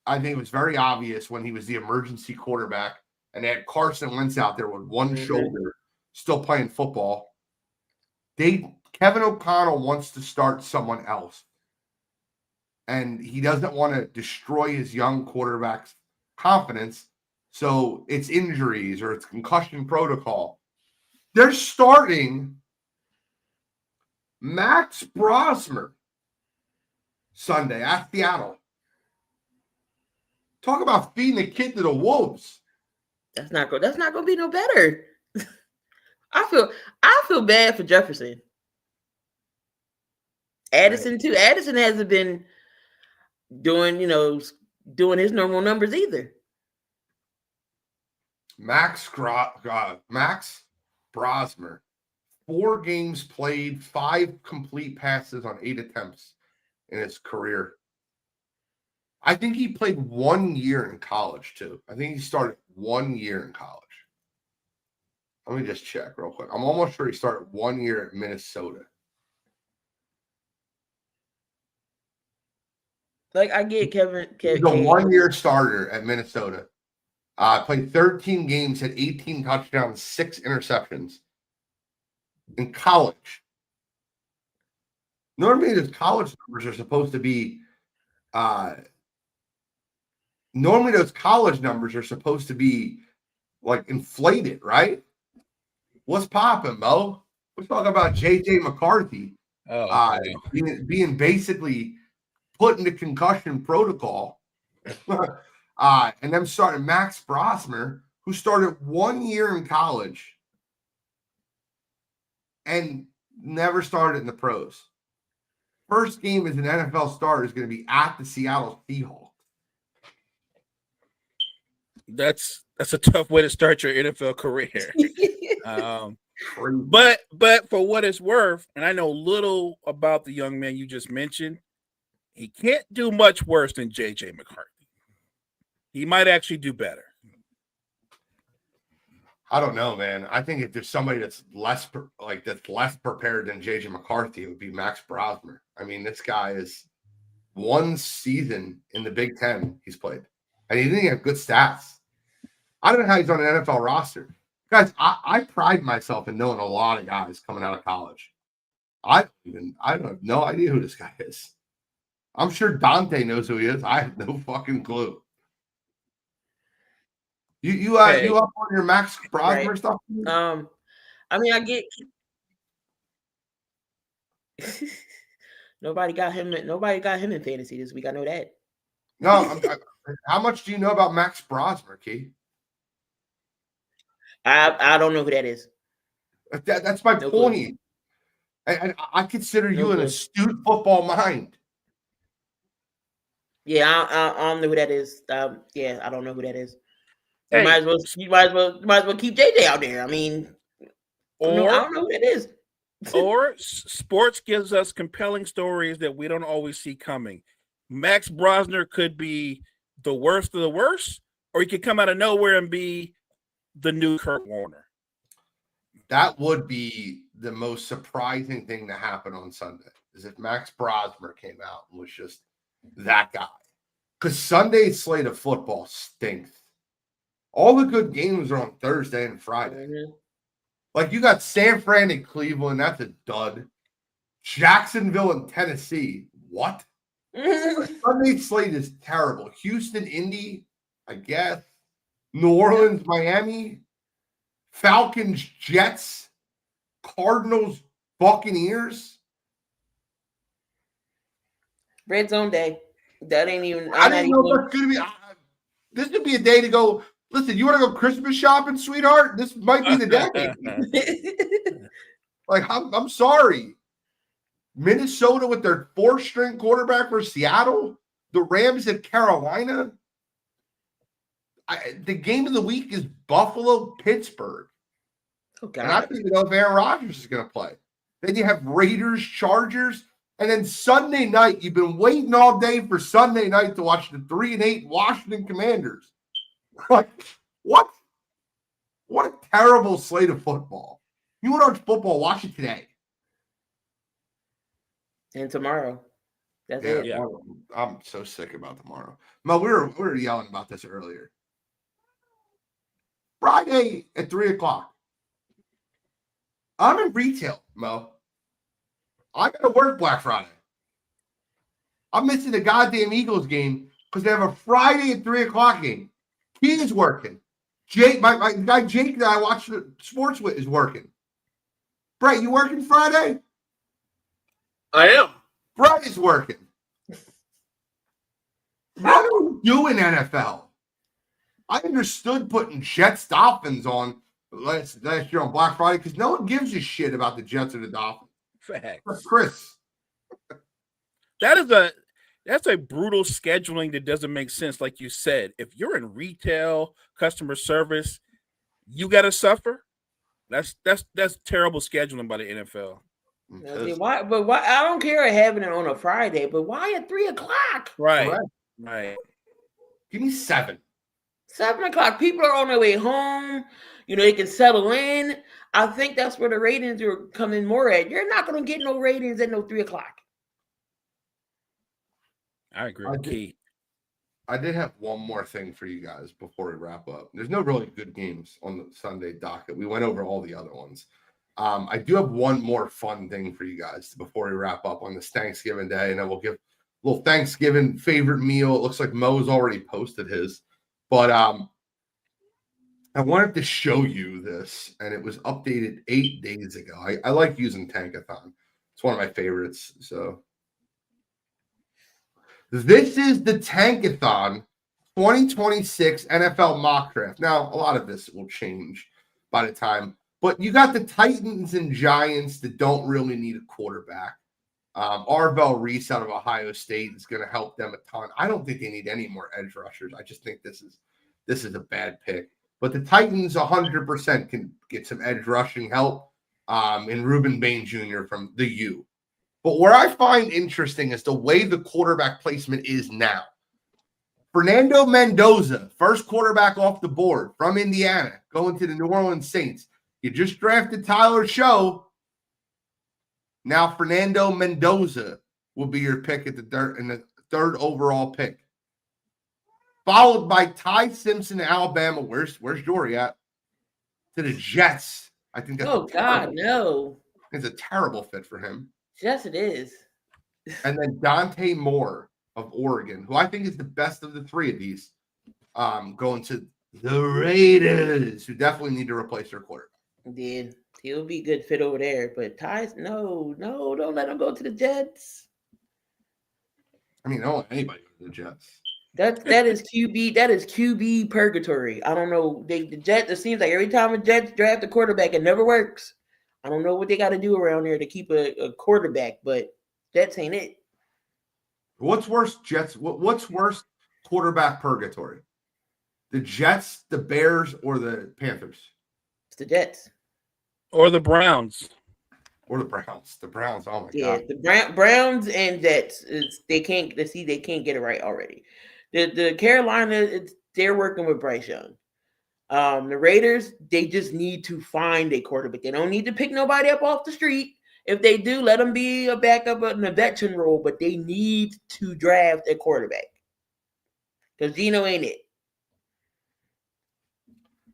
I think it was very obvious when he was the emergency quarterback and they had Carson Wentz out there with one shoulder still playing football. Kevin O'Connell wants to start someone else. And he doesn't want to destroy his young quarterback's confidence. So it's injuries or it's concussion protocol. They're starting Max Brosmer Sunday at Seattle. Talk about feeding the kid to the wolves. That's not going to be no better. I feel bad for Jefferson. Addison too. Addison hasn't been doing his normal numbers either. Max Brosmer, 4 games played, 5 complete passes on 8 attempts in his career. I think he played 1 year in college too. I think he started 1 year in college. Let me just check real quick. I'm almost sure he started 1 year at Minnesota. Like I get Kevin. He's a one-year starter at Minnesota. Played 13 games, had 18 touchdowns, 6 interceptions in college. Normally, those college numbers are supposed to be. Normally, those college numbers are supposed to be like inflated, right? What's popping, Mo? We're talking about JJ McCarthy being basically put into concussion protocol. And them starting Max Brosmer, who started 1 year in college and never started in the pros. First game as an NFL starter is going to be at the Seattle Seahawks. That's a tough way to start your NFL career. But for what it's worth, and I know little about the young man you just mentioned, he can't do much worse than JJ McCarthy. He might actually do better. I don't know, man. I think if there's somebody that's less prepared than JJ McCarthy, it would be Max Brosmer. I mean, this guy is one season in the Big Ten he's played, and he didn't even have good stats. I don't know how he's on an NFL roster. Guys, I pride myself in knowing a lot of guys coming out of college. I have no idea who this guy is. I'm sure Dante knows who he is. I have no fucking clue. You up on your Max Brosmer stuff? I mean, I get nobody got him in fantasy this week. I know that. No, how much do you know about Max Brosmer, Key? I don't know who that is. That's my point. And I consider you an astute football mind. Yeah, I don't know who that is. Yeah, I don't know who that is. Hey, you might as well keep JJ out there. I mean, I don't know who that is. Or sports gives us compelling stories that we don't always see coming. Max Brosner could be the worst of the worst, or he could come out of nowhere and be the new Kurt Warner. That would be the most surprising thing to happen on Sunday, is if Max Brosmer came out and was just that guy. Because Sunday's slate of football stinks. All the good games are on Thursday and Friday. Mm-hmm. Like, you got San Fran and Cleveland. That's a dud. Jacksonville and Tennessee. What? Sunday's slate is terrible. Houston, Indy, I guess. New Orleans, Miami. Falcons, Jets. Cardinals, Buccaneers. Red zone day. That ain't even. I didn't know what's going to be. This would be a day to go. Listen, you want to go Christmas shopping, sweetheart? This might be the day. Like, I'm sorry. Minnesota with their 4th-string quarterback for Seattle. The Rams at Carolina. The game of the week is Buffalo, Pittsburgh. Oh, God. And I don't even know if Aaron Rodgers is going to play. Then you have Raiders, Chargers. And then Sunday night, you've been waiting all day for Sunday night to watch the 3-8 Washington Commanders. Like, what? What a terrible slate of football. You want to watch football, watch it today. And tomorrow. That's it. Yeah. I'm so sick about tomorrow. Mo, we were yelling about this earlier. Friday at 3 o'clock. I'm in retail, Mo. I got to work Black Friday. I'm missing the goddamn Eagles game because they have a Friday at 3 o'clock game. He is working. Jake, my guy Jake that I watch the sports with is working. Brett, you working Friday? I am. Brett is working. What are we doing, NFL? I understood putting Jets Dolphins on last year on Black Friday because no one gives a shit about the Jets or the Dolphins. Facts. Chris. That's a brutal scheduling that doesn't make sense. Like you said, if you're in retail, customer service, you got to suffer. That's terrible scheduling by the NFL. Why? But why? I don't care having it on a Friday, but why at 3 o'clock? Right. Give me 7. 7 o'clock. People are on their way home. You know, they can settle in. I think that's where the ratings are coming more at. You're not going to get no ratings at no 3 o'clock. I agree with Key. I did have one more thing for you guys before we wrap up. There's no really good games on the Sunday docket. We went over all the other ones. I do have one more fun thing for you guys before we wrap up on this Thanksgiving Day, and then we'll give a little Thanksgiving favorite meal. It looks like Mo's already posted his, but I wanted to show you this, and it was updated 8 days ago. I like using Tankathon. It's one of my favorites. So this is the Tankathon 2026 NFL mock draft. Now, a lot of this will change by the time, but you got the Titans and Giants that don't really need a quarterback. Arvell Reese out of Ohio State is going to help them a ton. I don't think they need any more edge rushers. I just think this is a bad pick. But the Titans 100% can get some edge rushing help in Reuben Bain Jr. from the U. But where I find interesting is the way the quarterback placement is now. Fernando Mendoza, first quarterback off the board from Indiana, going to the New Orleans Saints. You just drafted Tyler Show. Now Fernando Mendoza will be your pick at the third overall pick. Followed by Ty Simpson, Alabama. Where's Jory at? To the Jets. I think that's no. It's a terrible fit for him. Yes, it is. And then Dante Moore of Oregon, who I think is the best of the three of these, going to the Raiders, who definitely need to replace their quarterback. Did he'll be a good fit over there, but Ty's no, don't let him go to the Jets. I mean, I don't want anybody to the Jets. That is QB purgatory. I don't know. The Jets, it seems like every time a Jets draft a quarterback, it never works. I don't know what they got to do around there to keep a quarterback, but Jets ain't it. What's worse, Jets? What's worse, quarterback purgatory? The Jets, the Bears, or the Panthers? It's the Jets. Or the Browns. Or the Browns. The Browns, oh my God. Yeah, the Browns and Jets, they can't get it right already. The Carolina, they're working with Bryce Young. The Raiders, they just need to find a quarterback. They don't need to pick nobody up off the street. If they do, let them be a backup in a veteran role, but they need to draft a quarterback. Because Geno ain't it.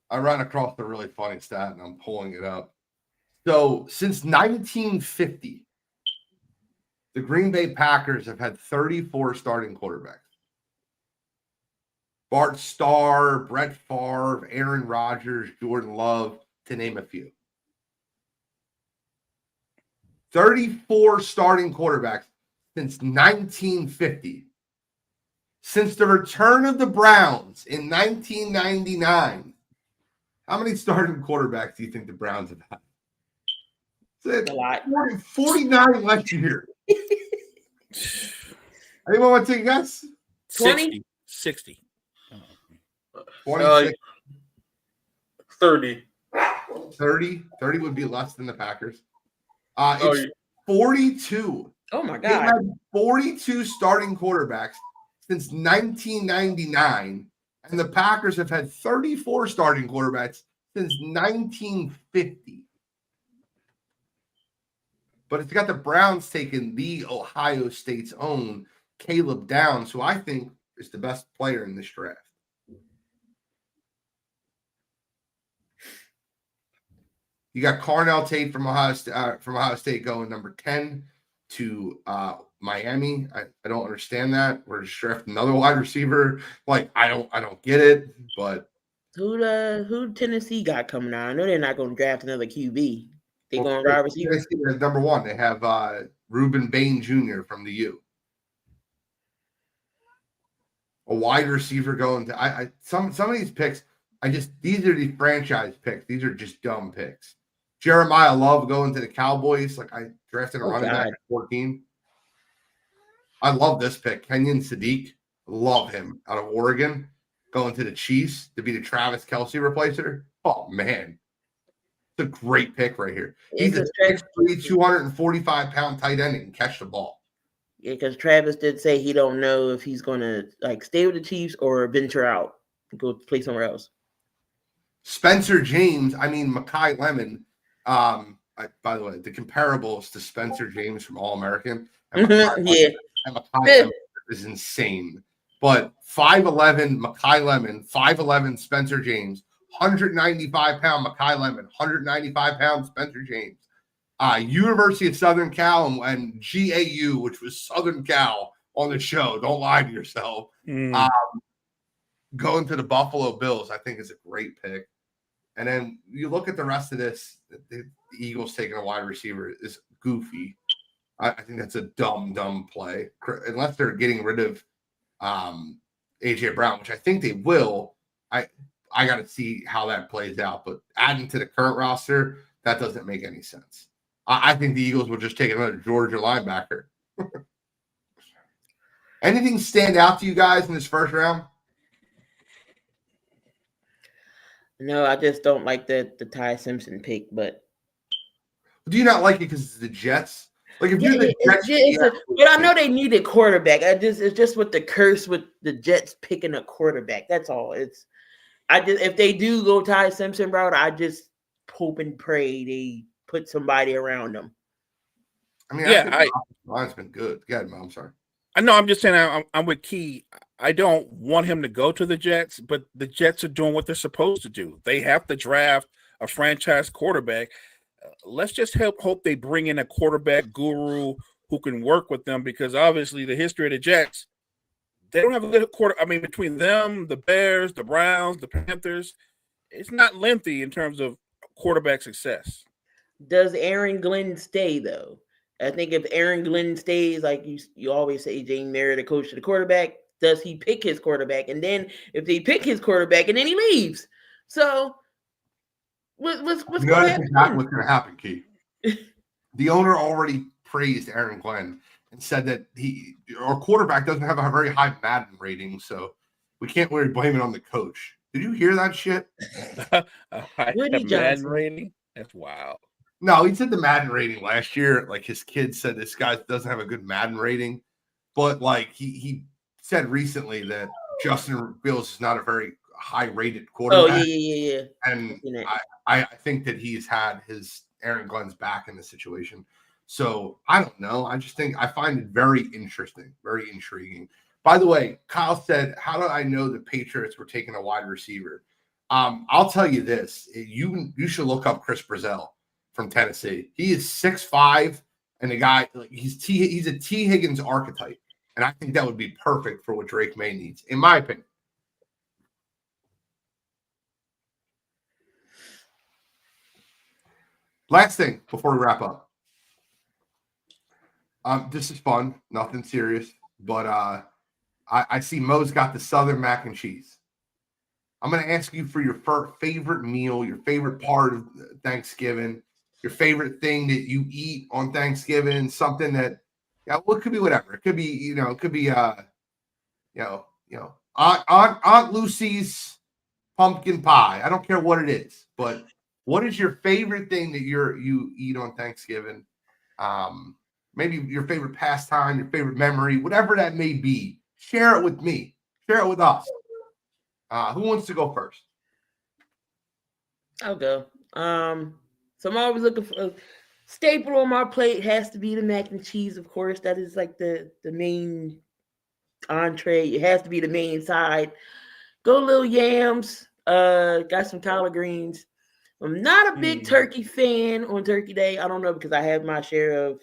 I ran across a really funny stat, and I'm pulling it up. So, since 1950, the Green Bay Packers have had 34 starting quarterbacks. Bart Starr, Brett Favre, Aaron Rodgers, Jordan Love, to name a few. 34 starting quarterbacks since 1950. Since the return of the Browns in 1999, how many starting quarterbacks do you think the Browns have had? A lot. 49 last year. Anyone want to take a guess? 60. 26. 30. 30 would be less than the Packers. It's 42. Oh my They've God. had 42 starting quarterbacks since 1999, and the Packers have had 34 starting quarterbacks since 1950. But it's got the Browns taking the Ohio State's own Caleb Downs, who I think is the best player in this draft. You got Carnell Tate from Ohio State going number 10 to Miami. I don't understand that. We're just drafting another wide receiver. Like I don't get it. But who Tennessee got coming out? I know they're not going to draft another QB. They're going wide receiver. Tennessee is number 1. They have Reuben Bain Jr. from the U. A wide receiver going to some of these picks. These are the franchise picks. These are just dumb picks. Jeremiah Love going to the Cowboys. Like I drafted a running back at 14. I love this pick. Kenyon Sadiq. Love him out of Oregon. Going to the Chiefs to be the Travis Kelce replacer. Oh, man. It's a great pick right here. He's a 6'3", 245-pound tight end and can catch the ball. Yeah, because Travis did say he don't know if he's going to stay with the Chiefs or venture out and go play somewhere else. Spencer James, Mekhi Lemon. By the way, the comparables to Spencer James from All-American. And Mekhi Lemon is insane. But 5'11" Makai Lemon, 5'11" Spencer James, 195-pound Makai Lemon, 195-pound Spencer James. University of Southern Cal and GAU, which was Southern Cal on the show. Don't lie to yourself. Going to the Buffalo Bills, I think is a great pick. And then you look at the rest of this, the Eagles taking a wide receiver is goofy. I think that's a dumb play. Unless they're getting rid of A.J. Brown, which I think they will. I got to see how that plays out. But adding to the current roster, that doesn't make any sense. I think the Eagles will just take another Georgia linebacker. Anything stand out to you guys in this first round? No, I just don't like the Ty Simpson pick. But Do you not like it because it's the Jets? Like if you're the Jets, but I know they needed quarterback. It's just with the curse with the Jets picking a quarterback. That's all. If they do go Ty Simpson route, I just hope and pray they put somebody around them. I mean, yeah, line's been good. Go ahead, Mom. I'm sorry. I know. I'm just saying. I'm with Key. I don't want him to go to the Jets, but the Jets are doing what they're supposed to do. They have to draft a franchise quarterback. Let's just hope they bring in a quarterback guru who can work with them, because obviously the history of the Jets, they don't have a good quarter. I mean, between them, the Bears, the Browns, the Panthers, it's not lengthy in terms of quarterback success. Does Aaron Glenn stay, though? I think if Aaron Glenn stays, like you always say, Jane Merritt, the coach to the quarterback, does he pick his quarterback? And then if they pick his quarterback and then he leaves. So what's going to happen? What's going to happen, Keith? The owner already praised Aaron Glenn and said that our quarterback doesn't have a very high Madden rating, so we can't really blame it on the coach. Did you hear that shit? A Madden rating? That's wild. No, he said the Madden rating last year. Like his kids said, this guy doesn't have a good Madden rating, but like he said recently that Justin Fields is not a very high-rated quarterback. Oh yeah. And I think that he's had his Aaron Glenn's back in the situation. So I don't know. I just think I find it very interesting, very intriguing. By the way, Kyle said, "How do I know the Patriots were taking a wide receiver?" I'll tell you this: you should look up Chris Brazell from Tennessee. He is 6'5", and the guy he's a T. Higgins archetype, and I think that would be perfect for what Drake May needs, in my opinion. Last thing before we wrap up. This is fun, nothing serious, but I see Mo's got the Southern mac and cheese. I'm going to ask you for your favorite meal, your favorite part of Thanksgiving, your favorite thing that you eat on Thanksgiving, something that, it could be whatever. It could be, Aunt Lucy's pumpkin pie. I don't care what it is, but what is your favorite thing that you eat on Thanksgiving? Maybe your favorite pastime, your favorite memory, whatever that may be. Share it with me. Share it with us. Who wants to go first? I'll go. So I'm always looking for a staple on my plate. Has to be the mac and cheese, of course. That is like the main entree. It has to be the main side. Go little yams. Got some collard greens. I'm not a big turkey fan on Turkey Day. I don't know, because I have my share of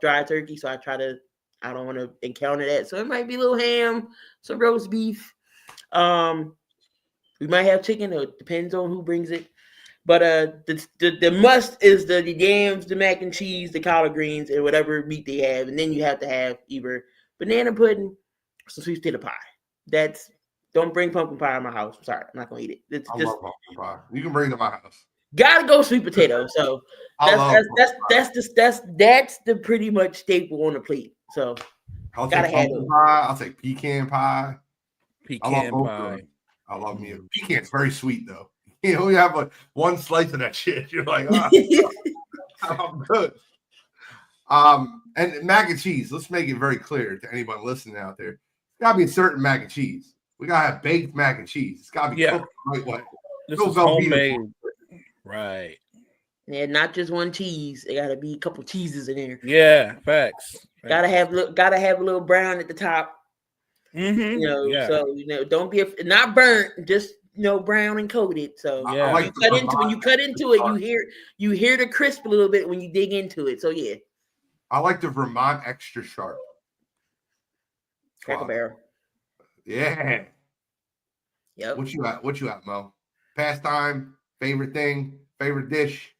dry turkey, so I don't want to encounter that. So it might be a little ham, some roast beef. We might have chicken. It depends on who brings it. But the must is the yams, the mac and cheese, the collard greens, and whatever meat they have. And then you have to have either banana pudding or some sweet potato pie. Don't bring pumpkin pie in my house. I'm sorry, I'm not gonna eat it. I love pumpkin pie. You can bring it to my house. Gotta go sweet potato. So that's the pretty much staple on the plate. So I'll take pumpkin pie. I'll take pecan pie. Pecan pie. I love me. Pecan's very sweet though. You have one slice of that shit. You're like, I'm good. And mac and cheese. Let's make it very clear to anyone listening out there. It's gotta be a certain mac and cheese. We gotta have baked mac and cheese. It's gotta be cooked the right way. This is homemade. Right. Yeah, not just one cheese. It gotta be a couple cheeses in there. Yeah, facts. Gotta have a little brown at the top. Yeah. So don't be not burnt, just brown and coated. So Yeah. I like when you cut into it, you hear the crisp a little bit when you dig into it. So yeah, I like the Vermont extra sharp. Cracker Barrel. Yeah. Yep. What you at, Mo? Pastime, favorite thing, favorite dish?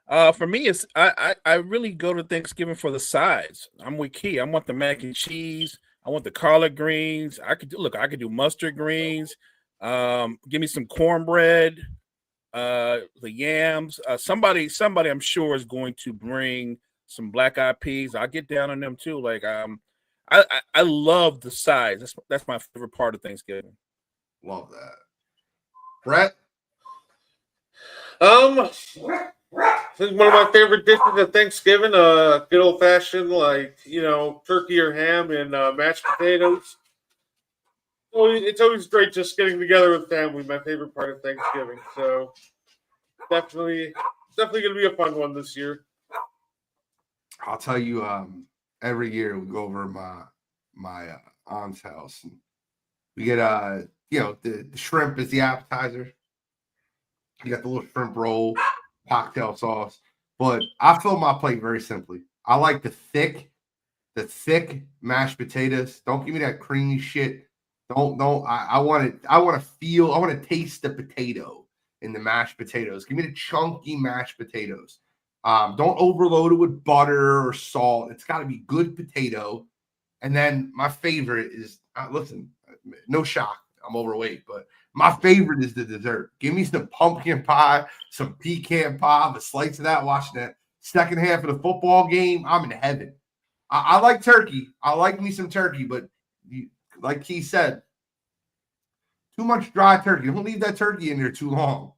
For me, it's I really go to Thanksgiving for the sides. I'm with Key. I want the mac and cheese. I want the collard greens. I could do mustard greens. Give me some cornbread. The yams. Somebody I'm sure is going to bring some black eyed peas. I'll get down on them too. Like I love the sides. That's my favorite part of Thanksgiving. Love that. Brett? I think one of my favorite dishes at Thanksgiving, good old fashioned, turkey or ham and mashed potatoes. It's always great just getting together with family. My favorite part of Thanksgiving. So definitely going to be a fun one this year. I'll tell you, every year we go over my aunt's house and we get the shrimp is the appetizer. You got the little shrimp roll, cocktail sauce. But I fill my plate very simply. I like the thick mashed potatoes. Don't give me that creamy shit. Don't. I want to taste the potato in the mashed potatoes. Give me the chunky mashed potatoes. Don't overload it with butter or salt. It's got to be good potato. And then my favorite is listen, no shock, I'm overweight, but my favorite is the dessert. Give me some pumpkin pie, some pecan pie, a slice of that. Watching that second half of the football game, I'm in heaven. I like turkey. I like me some turkey, but like he said, too much dry turkey. Don't leave that turkey in there too long.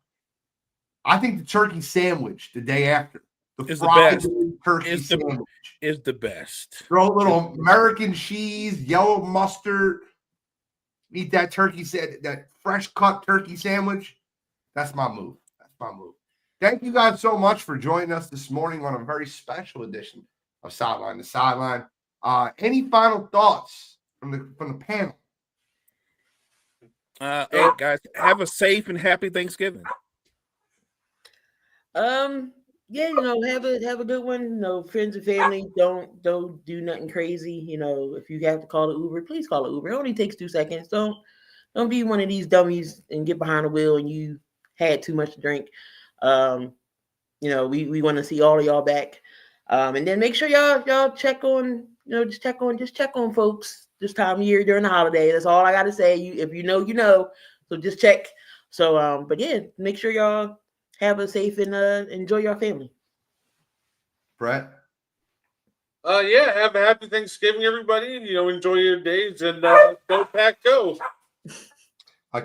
I think the turkey sandwich the day after, the fried turkey sandwich is the best. Throw a little American cheese, yellow mustard. Eat that that fresh cut turkey sandwich. That's my move. Thank you guys so much for joining us this morning on a very special edition of Sideline to Sideline. Any final thoughts from the panel? Hey guys, have a safe and happy Thanksgiving. Yeah, have a good one. Friends and family, don't do nothing crazy. If you have to call an Uber, please call an Uber. It only takes 2 seconds. Don't be one of these dummies and get behind the wheel and you had too much to drink. We want to see all of y'all back. And then make sure y'all check on, just check on folks this time of year during the holiday. That's all I gotta say. If you know, so just check. So but yeah, make sure y'all have a safe and enjoy your family. Brett? Yeah, have a happy Thanksgiving, everybody, and enjoy your days and go Pack Go.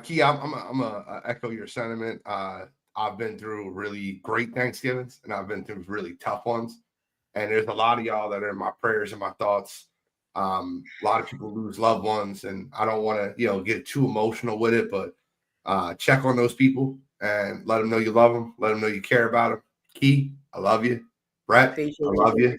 Key, I'm gonna echo your sentiment. I've been through really great Thanksgivings and I've been through really tough ones. And there's a lot of y'all that are in my prayers and my thoughts. A lot of people lose loved ones, and I don't want to, get too emotional with it, but check on those people and let them know you love them. Let them know you care about them. Key, I love you. Brett, I love you.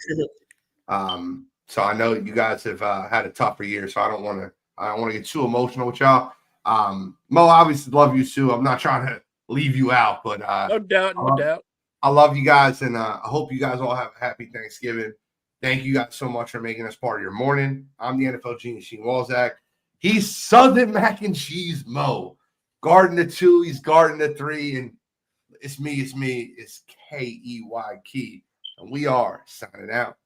So I know you guys have had a tougher year, so I don't want to get too emotional with y'all. Mo, obviously love you too. I'm not trying to leave you out, but no doubt. I love you guys, and I hope you guys all have a happy Thanksgiving. Thank you guys so much for making us part of your morning. I'm the NFL genius, Sheen Walzak. He's Southern Mac and Cheese Mo. Guarding the 2, he's guarding the 3, and it's me. It's Key, and we are signing out.